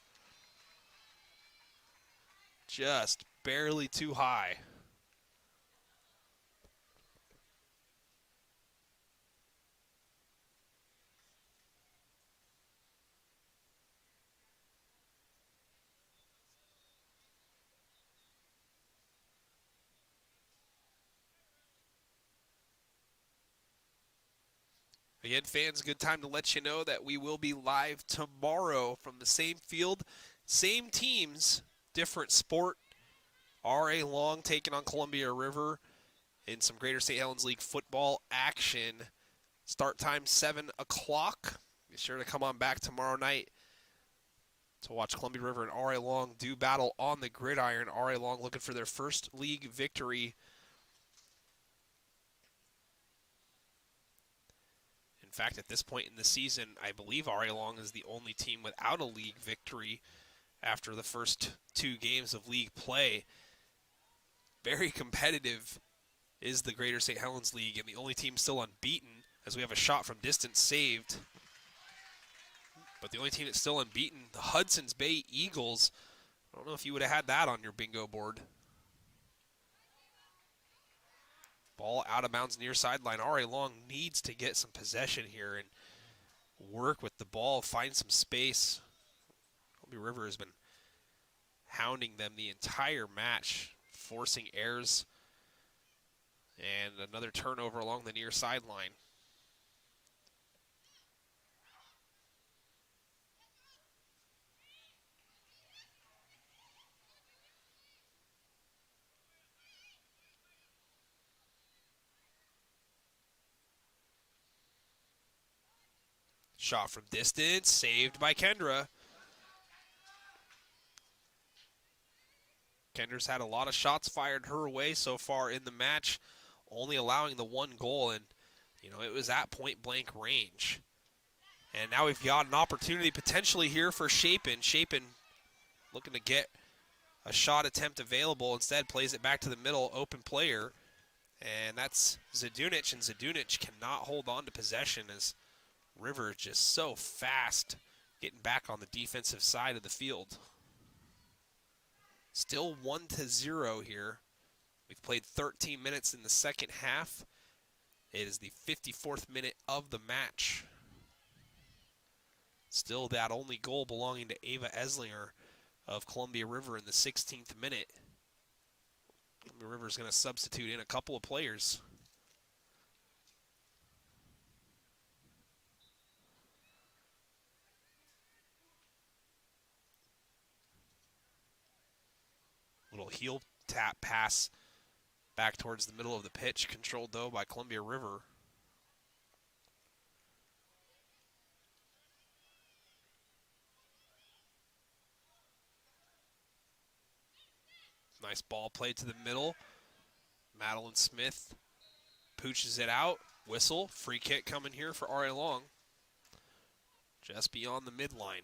Just barely too high. Again, fans, good time to let you know that we will be live tomorrow from the same field, same teams, different sport. R.A. Long taking on Columbia River in some Greater St. Helens League football action. Start time 7 o'clock. Be sure to come on back tomorrow night to watch Columbia River and R.A. Long do battle on the gridiron. R.A. Long looking for their first league victory. In fact, at this point in the season, I believe R.A. Long is the only team without a league victory after the first 2 games of league play. Very competitive is the Greater St. Helens League, and the only team still unbeaten, as we have a shot from distance saved. But the only team that's still unbeaten, the Hudson's Bay Eagles. I don't know if you would have had that on your bingo board. Ball out of bounds near sideline. R.A. Long needs to get some possession here and work with the ball, find some space. Columbia River has been hounding them the entire match, forcing errors, and another turnover along the near sideline. Shot from distance, saved by Kendra. Kendra's had a lot of shots fired her way so far in the match, only allowing the 1 goal, and it was at point-blank range. And now we've got an opportunity potentially here for Chapin. Chapin looking to get a shot attempt available. Instead, plays it back to the middle, open player. And that's Zadunic, and Zadunic cannot hold on to possession as River just so fast getting back on the defensive side of the field. Still 1-0 here. We've played 13 minutes in the second half. It is the 54th minute of the match. Still that only goal belonging to Ava Eslinger of Columbia River in the 16th minute. Columbia River is going to substitute in a couple of players. Little heel tap pass back towards the middle of the pitch, controlled though by Columbia River. Nice ball played to the middle. Madeline Smith pooches it out. Whistle. Free kick coming here for R.A. Long. Just beyond the midline.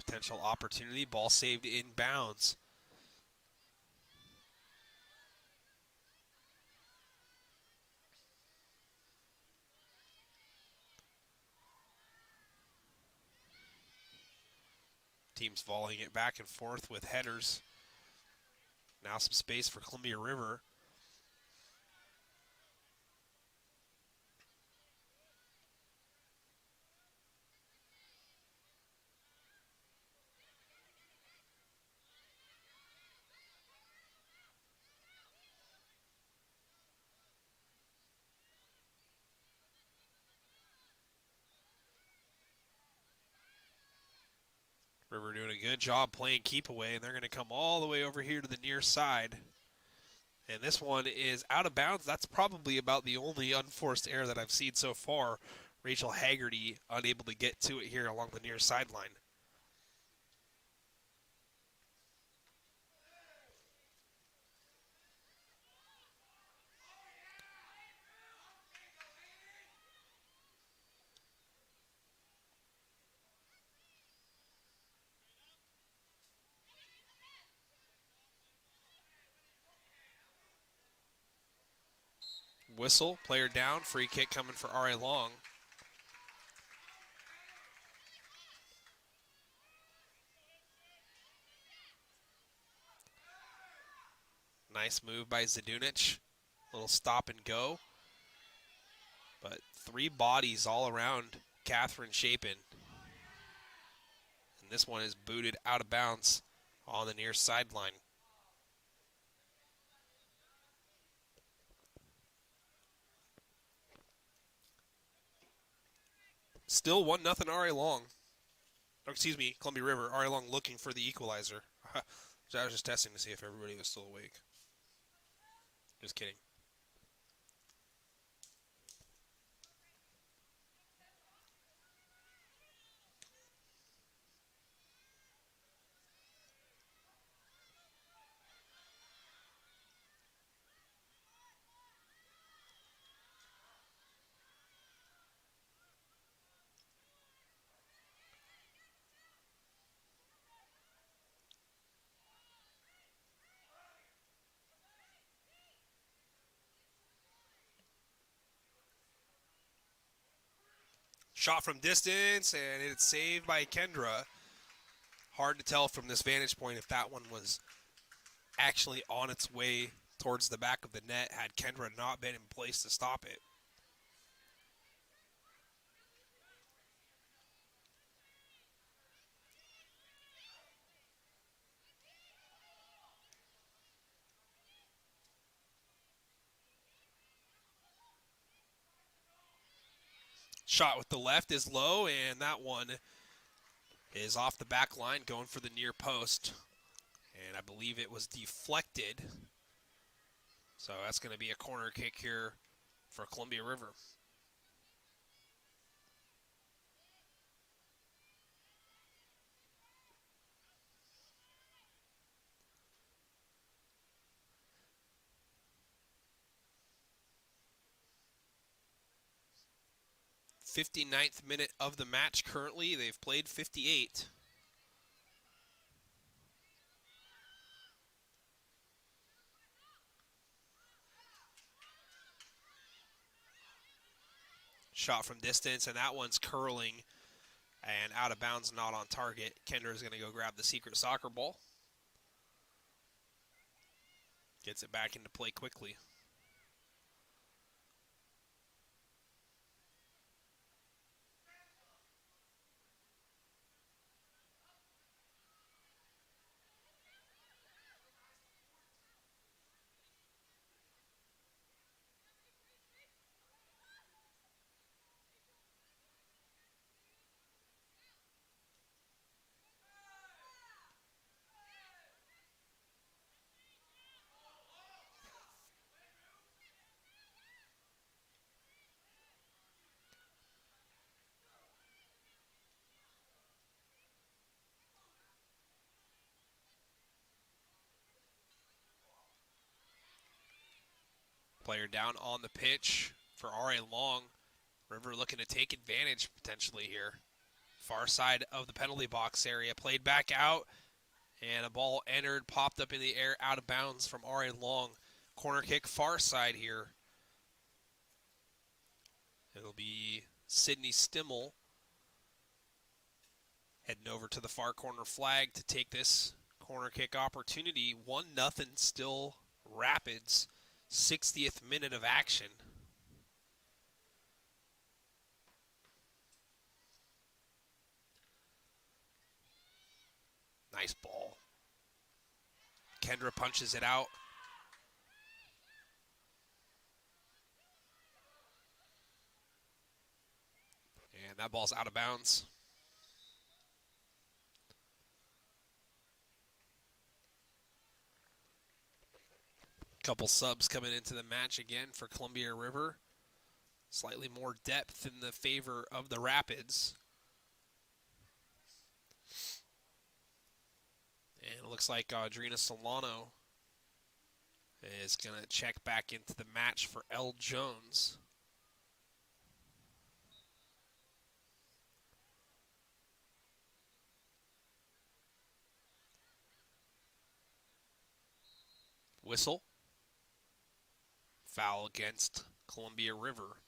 Potential opportunity. Ball saved in bounds. Teams volleying it back and forth with headers. Now some space for Columbia River. River doing a good job playing keep away, and they're going to come all the way over here to the near side. And this one is out of bounds. That's probably about the only unforced error that I've seen so far. Rachel Haggerty unable to get to it here along the near sideline. Whistle, player down, free kick coming for R.A. Long. Nice move by Zadunic. Little stop and go. But three bodies all around Catherine Chapin. And this one is booted out of bounds on the near sideline. Still 1-0 R.A. Long. Or excuse me, Columbia River. R.A. Long looking for the equalizer. I was just testing to see if everybody was still awake. Just kidding. Shot from distance, and it's saved by Kendra. Hard to tell from this vantage point if that one was actually on its way towards the back of the net had Kendra not been in place to stop it. Shot with the left is low, and that one is off the back line going for the near post. And I believe it was deflected. So that's going to be a corner kick here for Columbia River. 59th minute of the match currently. They've played 58. Shot from distance, and that one's curling and out of bounds, not on target. Kendra is going to go grab the secret soccer ball. Gets it back into play quickly. Player down on the pitch for R.A. Long. River looking to take advantage potentially here. Far side of the penalty box area. Played back out, and a ball entered, popped up in the air, out of bounds from R.A. Long. Corner kick far side here. It'll be Sydney Stimmel heading over to the far corner flag to take this corner kick opportunity. 1-0 still Rapids. 60th minute of action. Nice ball. Kendra punches it out. And that ball's out of bounds. Couple subs coming into the match again for Columbia River. Slightly more depth in the favor of the Rapids. And it looks like Audrina Solano is going to check back into the match for L. Jones. Whistle. Foul against Columbia River.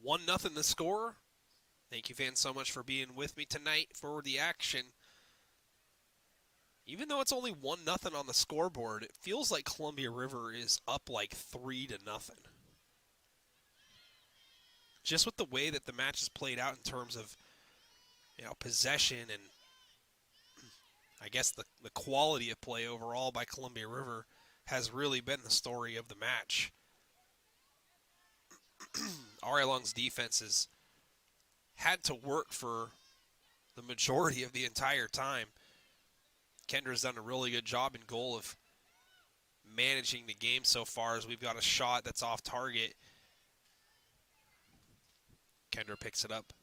One nothing the score. Thank you fans so much for being with me tonight for the action. Even though it's only 1-0 on the scoreboard, it feels like Columbia River is up like 3-0. Just with the way that the match is played out in terms of, possession and I guess the quality of play overall by Columbia River has really been the story of the match. R.A. Long's defense has had to work for the majority of the entire time. Kendra's done a really good job in goal of managing the game so far, as we've got a shot that's off target. Kendra picks it up.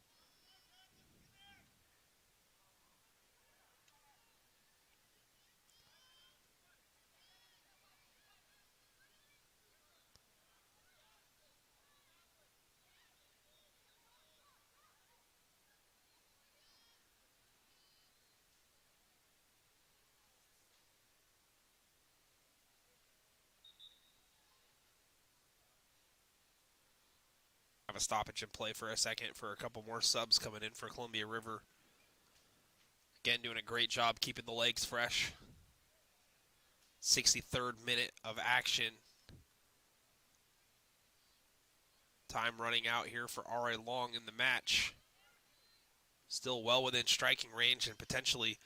Have a stoppage in play for a second for a couple more subs coming in for Columbia River. Again, doing a great job keeping the legs fresh. 63rd minute of action. Time running out here for R.A. Long in the match. Still well within striking range and potentially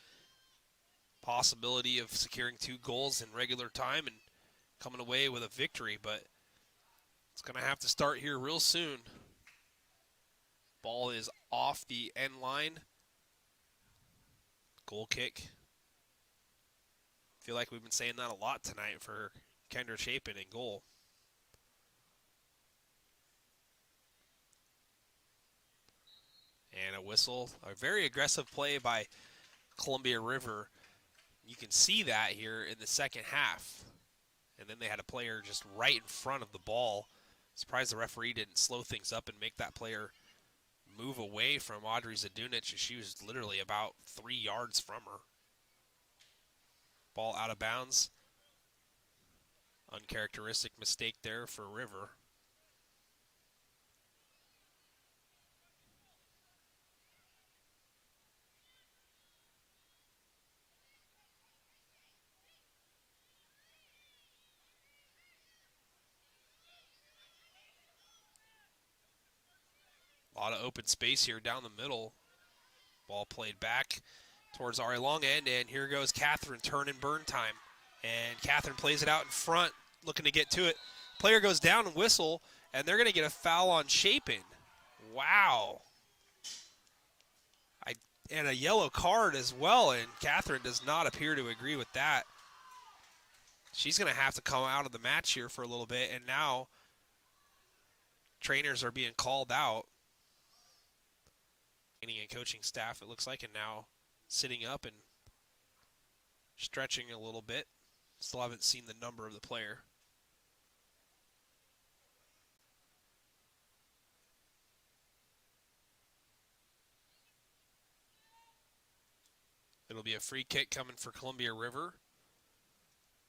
possibility of securing 2 goals in regular time and coming away with a victory, but it's going to have to start here real soon. Ball is off the end line. Goal kick. Feel like we've been saying that a lot tonight for Kendra Chapin in goal. And a whistle. A very aggressive play by Columbia River. You can see that here in the second half. And then they had a player just right in front of the ball. Surprised the referee didn't slow things up and make that player move away from Audrey Zadunic. She was literally about 3 yards from her. Ball out of bounds. Uncharacteristic mistake there for River. A lot of open space here down the middle. Ball played back towards Ari long end, and here goes Catherine, turn and burn time. And Catherine plays it out in front, looking to get to it. Player goes down and whistle, and they're going to get a foul on Chapin. Wow. And a yellow card as well, and Catherine does not appear to agree with that. She's going to have to come out of the match here for a little bit, and now trainers are being called out. And coaching staff, it looks like, and now sitting up and stretching a little bit. Still haven't seen the number of the player. It'll be a free kick coming for Columbia River.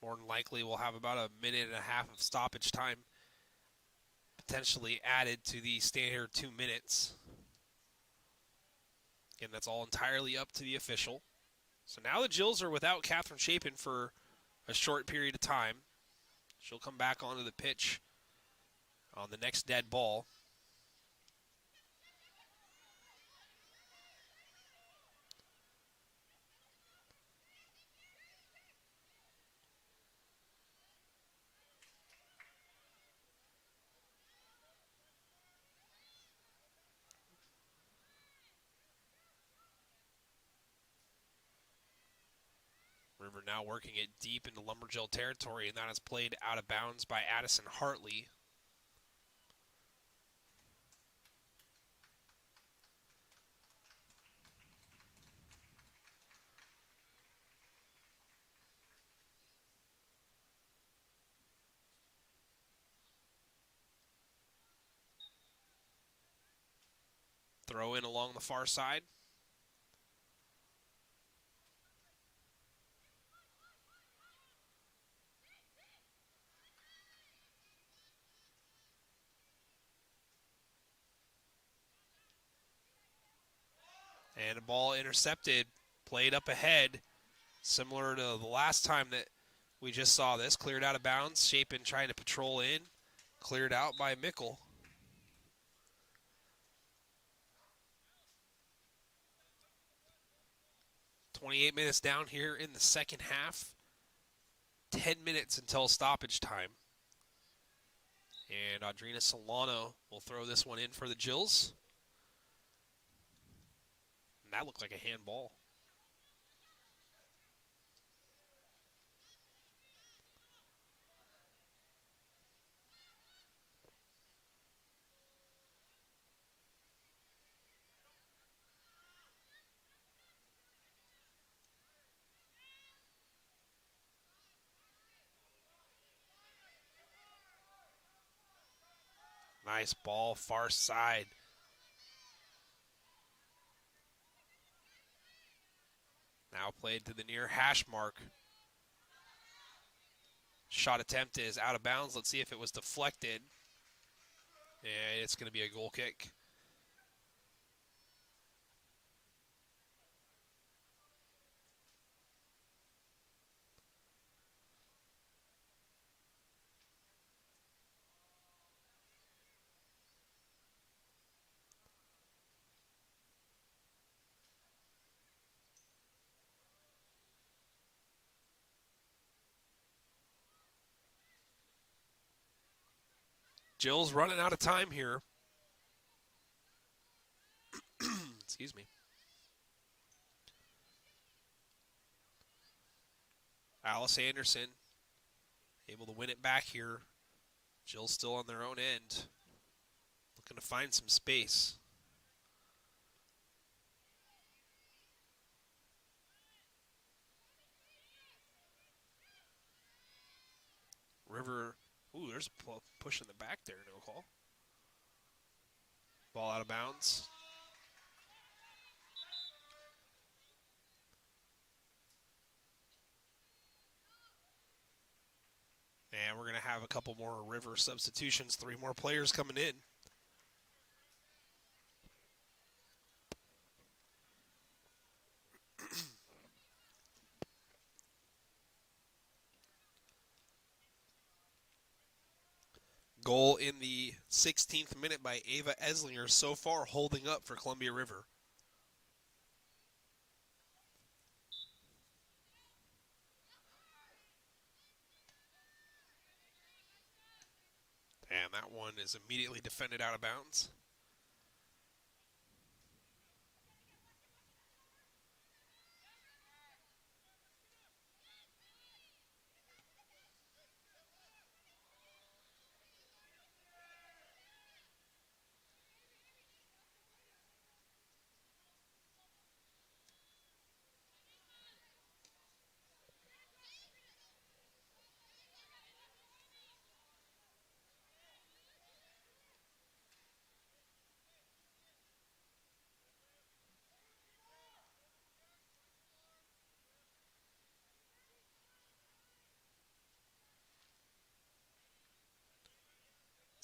More than likely, we'll have about a minute and a half of stoppage time potentially added to the standard 2 minutes. Again, that's all entirely up to the official. So now the Jills are without Catherine Chapin for a short period of time. She'll come back onto the pitch on the next dead ball. River now working it deep into Lumberjill territory, and that is played out of bounds by Addison Hartley. Throw in along the far side. And a ball intercepted, played up ahead, similar to the last time that we just saw this. Cleared out of bounds, Chapin trying to patrol in, cleared out by Mickle. "28 minutes down here in the second half. 10 minutes until stoppage time. And Audrina Solano will throw this one in for the Jills. And that looked like a handball. Nice ball, far side. Now played to the near hash mark. Shot attempt is out of bounds. Let's see if it was deflected. And it's going to be a goal kick. Jill's running out of time here. Excuse me. Alice Anderson able to win it back here. Jill's still on their own end. Looking to find some space. River. Ooh, there's a push in the back there. No call. Ball out of bounds. And we're going to have a couple more River substitutions. 3 more players coming in. Goal in the 16th minute by Ava Eslinger, so far holding up for Columbia River. And that one is immediately defended out of bounds.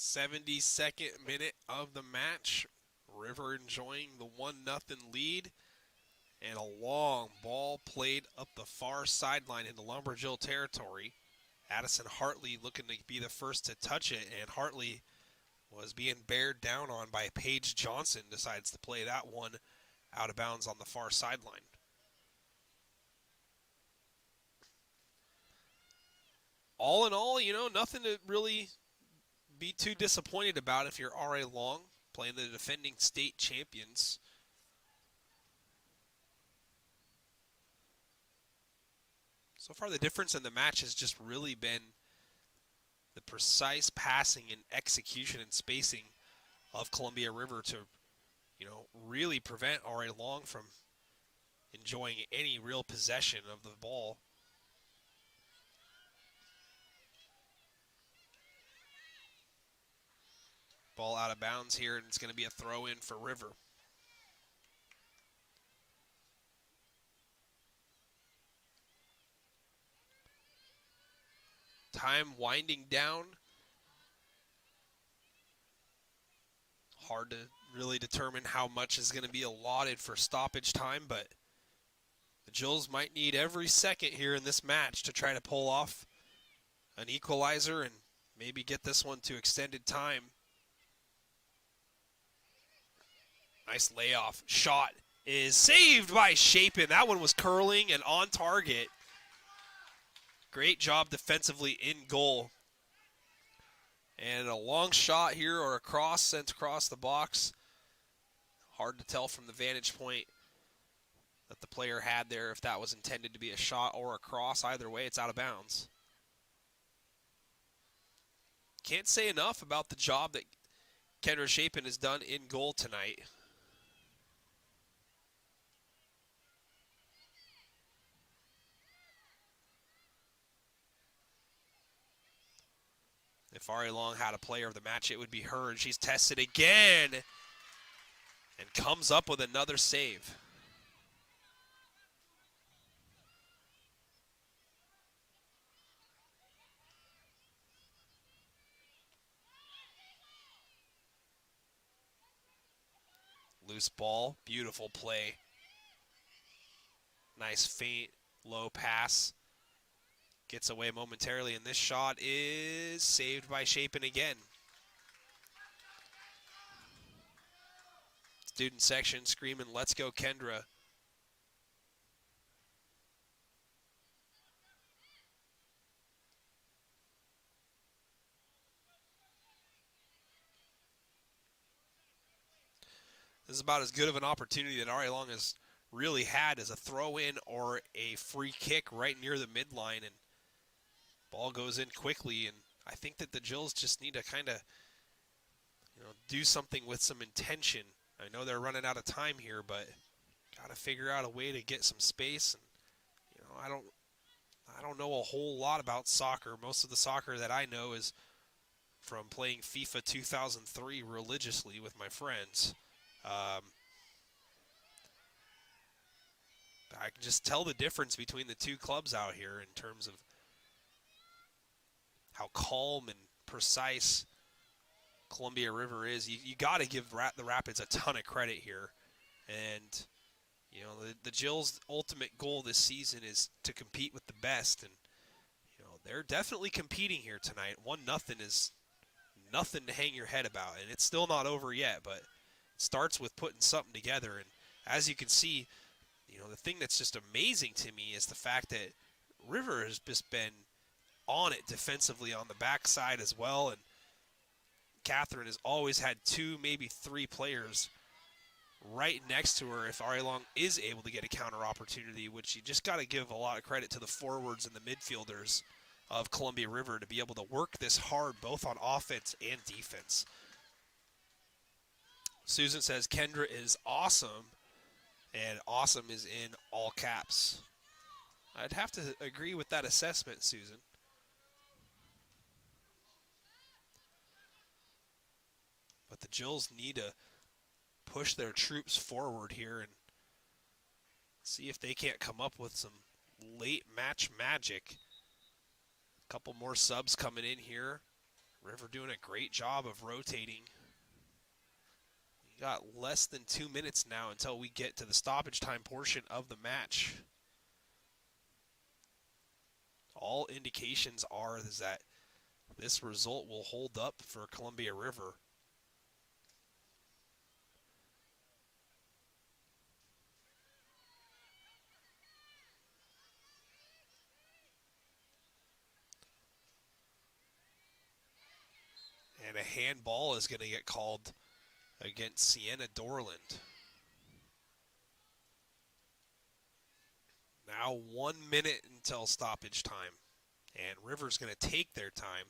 '72nd minute of the match. River enjoying the 1-0 lead. And a long ball played up the far sideline into Lumberjill territory. Addison Hartley looking to be the first to touch it, and Hartley was being bared down on by Paige Johnson. Decides to play that one out of bounds on the far sideline. All in all, nothing to really be too disappointed about if you're RA Long, playing the defending state champions. So far, the difference in the match has just really been the precise passing and execution and spacing of Columbia River to, really prevent RA Long from enjoying any real possession of the ball. Ball out of bounds here, and it's going to be a throw-in for River. Time winding down. Hard to really determine how much is going to be allotted for stoppage time, but the Jills might need every second here in this match to try to pull off an equalizer and maybe get this one to extended time. Nice layoff. Shot is saved by Chapin. That one was curling and on target. Great job defensively in goal. And a long shot here or a cross sent across the box. Hard to tell from the vantage point that the player had there if that was intended to be a shot or a cross. Either way, it's out of bounds. Can't say enough about the job that Kendra Chapin has done in goal tonight. If Ari Long had a player of the match, it would be her, and she's tested again and comes up with another save. Loose ball, beautiful play. Nice feint, low pass. Gets away momentarily, and this shot is saved by Chapin again. Student section screaming, "Let's go, Kendra." This is about as good of an opportunity that Ari Long has really had as a throw-in or a free kick right near the midline, and ball goes in quickly. And I think that the Jills just need to kind of, do something with some intention. I know they're running out of time here, but got to figure out a way to get some space. And I I don't know a whole lot about soccer. Most of the soccer that I know is from playing FIFA 2003 religiously with my friends. Um, I can just tell the difference between the two clubs out here in terms of how calm and precise Columbia River is. You got to give the Rapids a ton of credit here. And, you know, the Jills' ultimate goal this season is to compete with the best. And, you know, they're definitely competing here tonight. 1-0 is nothing to hang your head about. And it's still not over yet, but it starts with putting something together. And as you can see, you know, the thing that's just amazing to me is the fact that River has just been on it defensively on the backside as well. And Catherine has always had 2, maybe 3 players right next to her if Ari Long is able to get a counter opportunity, which you just got to give a lot of credit to the forwards and the midfielders of Columbia River to be able to work this hard both on offense and defense. Susan says Kendra is awesome, and awesome is in all caps. I'd have to agree with that assessment, Susan. But the Jills need to push their troops forward here and see if they can't come up with some late match magic. A couple more subs coming in here. River doing a great job of rotating. We got less than 2 minutes now until we get to the stoppage time portion of the match. All indications are that this result will hold up for Columbia River. And a handball is going to get called against Sienna Dorland. Now 1 minute until stoppage time. And River's going to take their time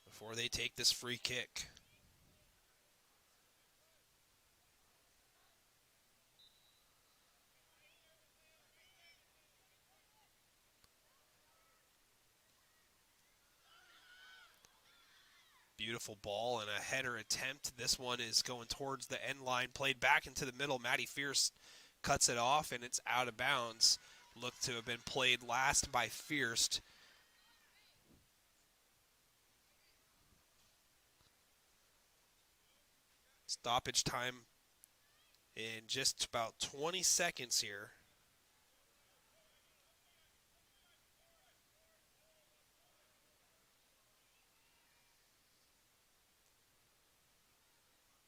before they take this free kick. Beautiful ball and a header attempt. This one is going towards the end line, played back into the middle. Maddie Fierce cuts it off, and it's out of bounds. Looked to have been played last by Fierce. Stoppage time in just about 20 seconds here.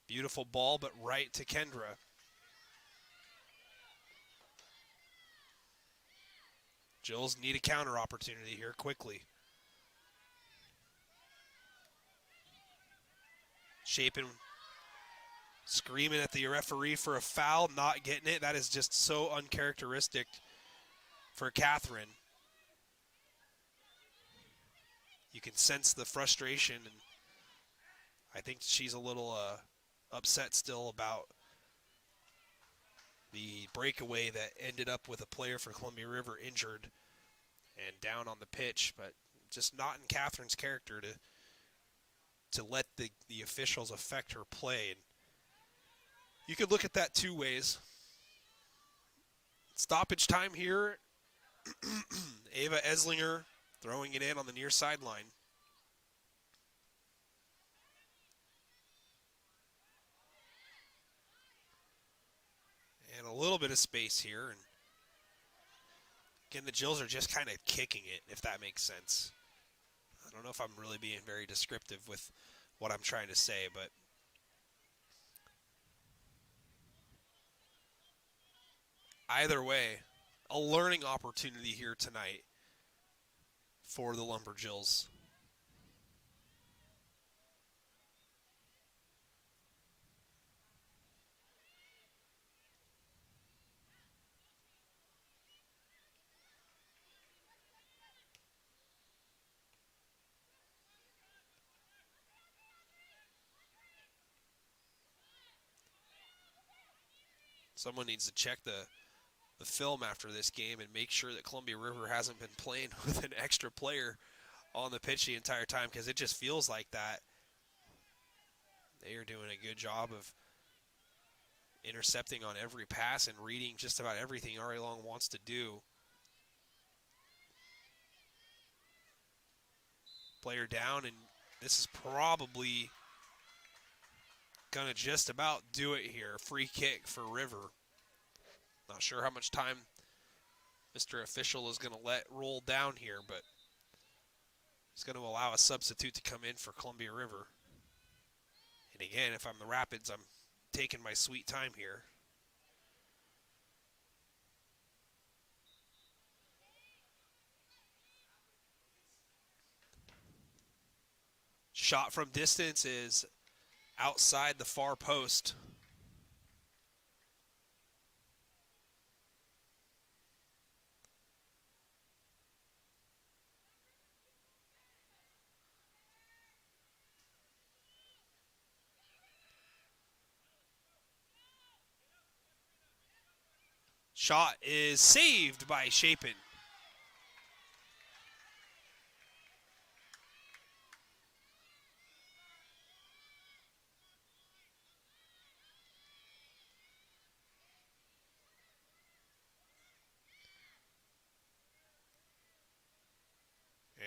Beautiful ball, but right to Kendra. Jills need a counter opportunity here quickly. Chapin screaming at the referee for a foul, not getting it. That is just so uncharacteristic for Catherine. You can sense the frustration, and I think she's a little upset still about the breakaway that ended up with a player for Columbia River injured and down on the pitch, but just not in Catherine's character to let the officials affect her play. And you could look at that 2 ways. Stoppage time here. Ava Eslinger throwing it in on the near sideline. And a little bit of space here. And again, the Jills are just kind of kicking it, if that makes sense. I don't know if I'm really being very descriptive with what I'm trying to say, but either way, a learning opportunity here tonight for the Lumberjills. Someone needs to check the the film after this game and make sure that Columbia River hasn't been playing with an extra player on the pitch the entire time, because it just feels like that. They are doing a good job of intercepting on every pass and reading just about everything Ari Long wants to do. Player down, and this is probably going to just about do it here. Free kick for River. Not sure how much time Mr. Official is going to let roll down here, but he's going to allow a substitute to come in for Columbia River. And again, if I'm the Rapids, I'm taking my sweet time here. Shot from distance is outside the far post. Shot is saved by Chapin.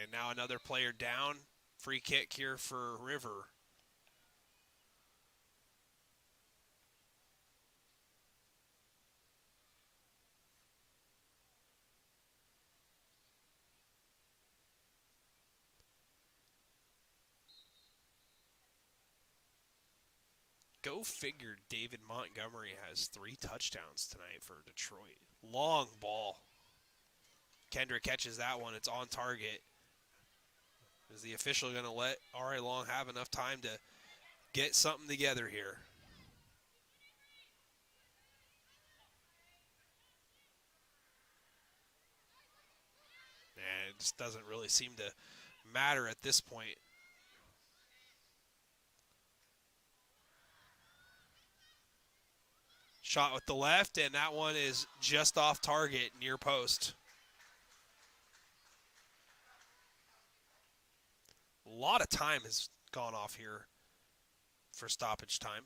And now another player down. Free kick here for River. Go figure, David Montgomery has 3 touchdowns tonight for Detroit. Long ball. Kendrick catches that one. It's on target. Is the official going to let Ari Long have enough time to get something together here? And it just doesn't really seem to matter at this point. Shot with the left, and that one is just off target, near post. A lot of time has gone off here for stoppage time.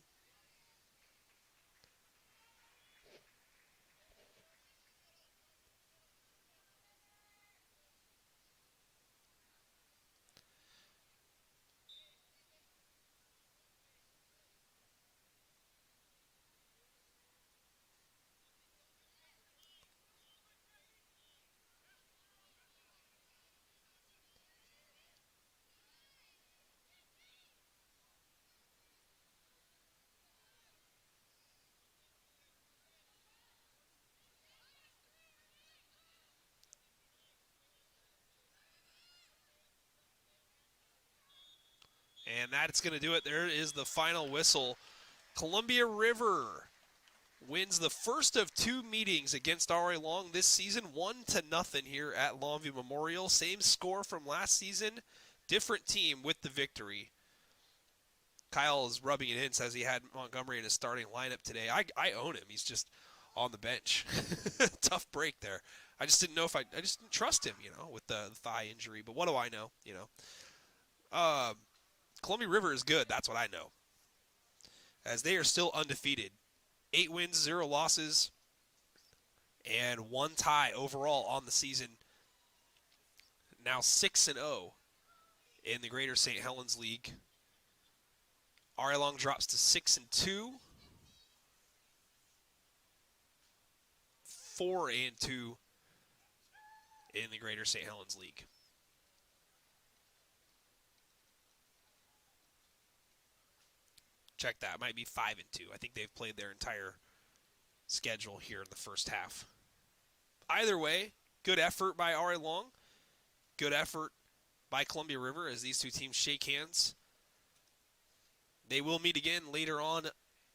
And that's going to do it. There is the final whistle. Columbia River wins the first of 2 meetings against Ari Long this season, 1-0 here at Longview Memorial. Same score from last season, different team with the victory. Kyle is rubbing it in, says he had Montgomery in his starting lineup today. I own him. He's just on the bench. Tough break there. I just didn't know if I just didn't trust him, with the thigh injury. But what do I know, Columbia River is good. That's what I know. As they are still undefeated. 8 wins, 0 losses, and 1 tie overall on the season. Now 6-0 in the Greater St. Helens League. Ari Long drops to 6-2. 4-2 in the Greater St. Helens League. Check that. Might be 5-2. I think they've played their entire schedule here in the first half. Either way, good effort by Ari Long. Good effort by Columbia River as these 2 teams shake hands. They will meet again later on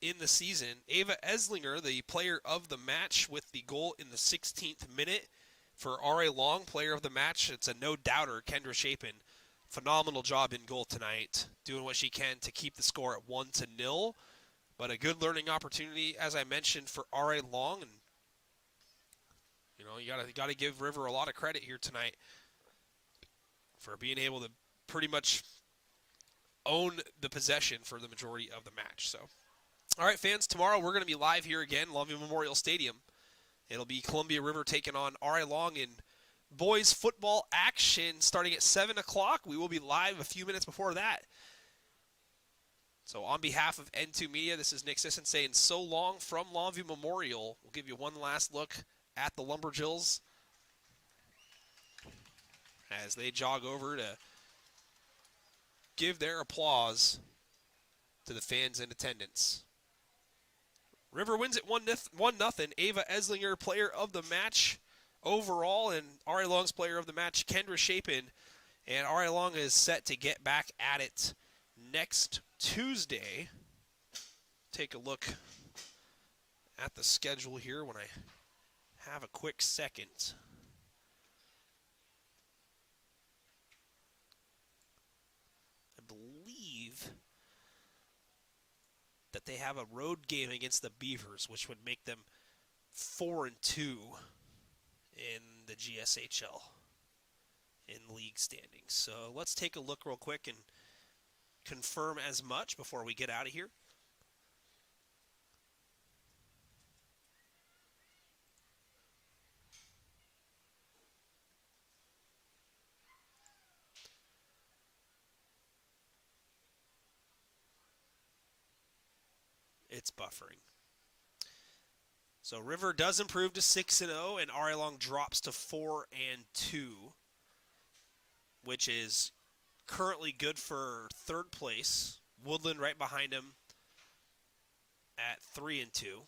in the season. Ava Eslinger, the player of the match with the goal in the 16th minute for Ari Long, player of the match. It's a no-doubter, Kendra Chapin. Phenomenal job in goal tonight, doing what she can to keep the score at 1-0. But a good learning opportunity, as I mentioned, for Ari Long. And You know, you gotta give River a lot of credit here tonight for being able to pretty much own the possession for the majority of the match. So, all right, fans, tomorrow we're going to be live here again, Longview Memorial Stadium. It'll be Columbia River taking on R.I. Long in boys football action starting at 7 o'clock. We will be live a few minutes before that. So on behalf of N2 Media, this is Nick Sisson saying so long from Longview Memorial. We'll give you one last look at the Lumberjills as they jog over to give their applause to the fans in attendance. River wins it 1-0. Ava Eslinger, player of the match overall, and R.I. Long's player of the match, Kendra Chapin. And R.I. Long is set to get back at it next Tuesday. Take a look at the schedule here when I have a quick second. I believe that they have a road game against the Beavers, which would make them 4-2 in the GSHL in league standings. So let's take a look real quick and confirm as much before we get out of here. It's buffering. So River does improve to 6-0, and R.I. Long drops to 4-2, which is currently good for third place. Woodland right behind him at 3-2.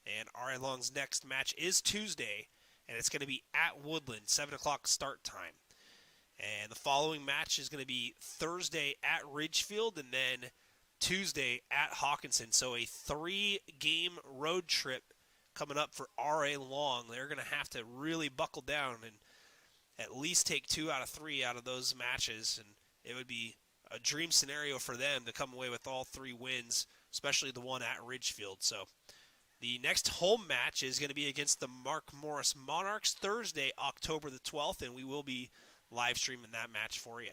And R.I. Long's next match is Tuesday, and it's going to be at Woodland, 7 o'clock start time. And the following match is going to be Thursday at Ridgefield, and then Tuesday at Hawkinson. So a 3-game road trip coming up for R.A. Long. They're going to have to really buckle down and at least take 2 out of 3 out of those matches. And it would be a dream scenario for them to come away with all 3 wins, especially the one at Ridgefield. So the next home match is going to be against the Mark Morris Monarchs Thursday, October the 12th, and we will be live streaming that match for you.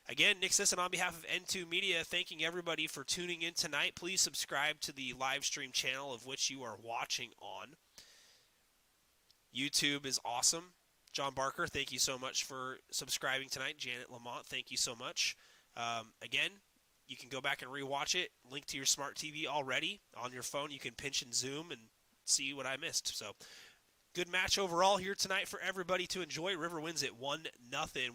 Again, Nick Sisson on behalf of N2 Media, thanking everybody for tuning in tonight. Please subscribe to the live stream channel of which you are watching on. YouTube is awesome. John Barker, thank you so much for subscribing tonight. Janet Lamont, thank you so much. Again, you can go back and rewatch it. Link to your smart TV already. On your phone, you can pinch and zoom and see what I missed. So, good match overall here tonight for everybody to enjoy. River wins it 1-0. We'll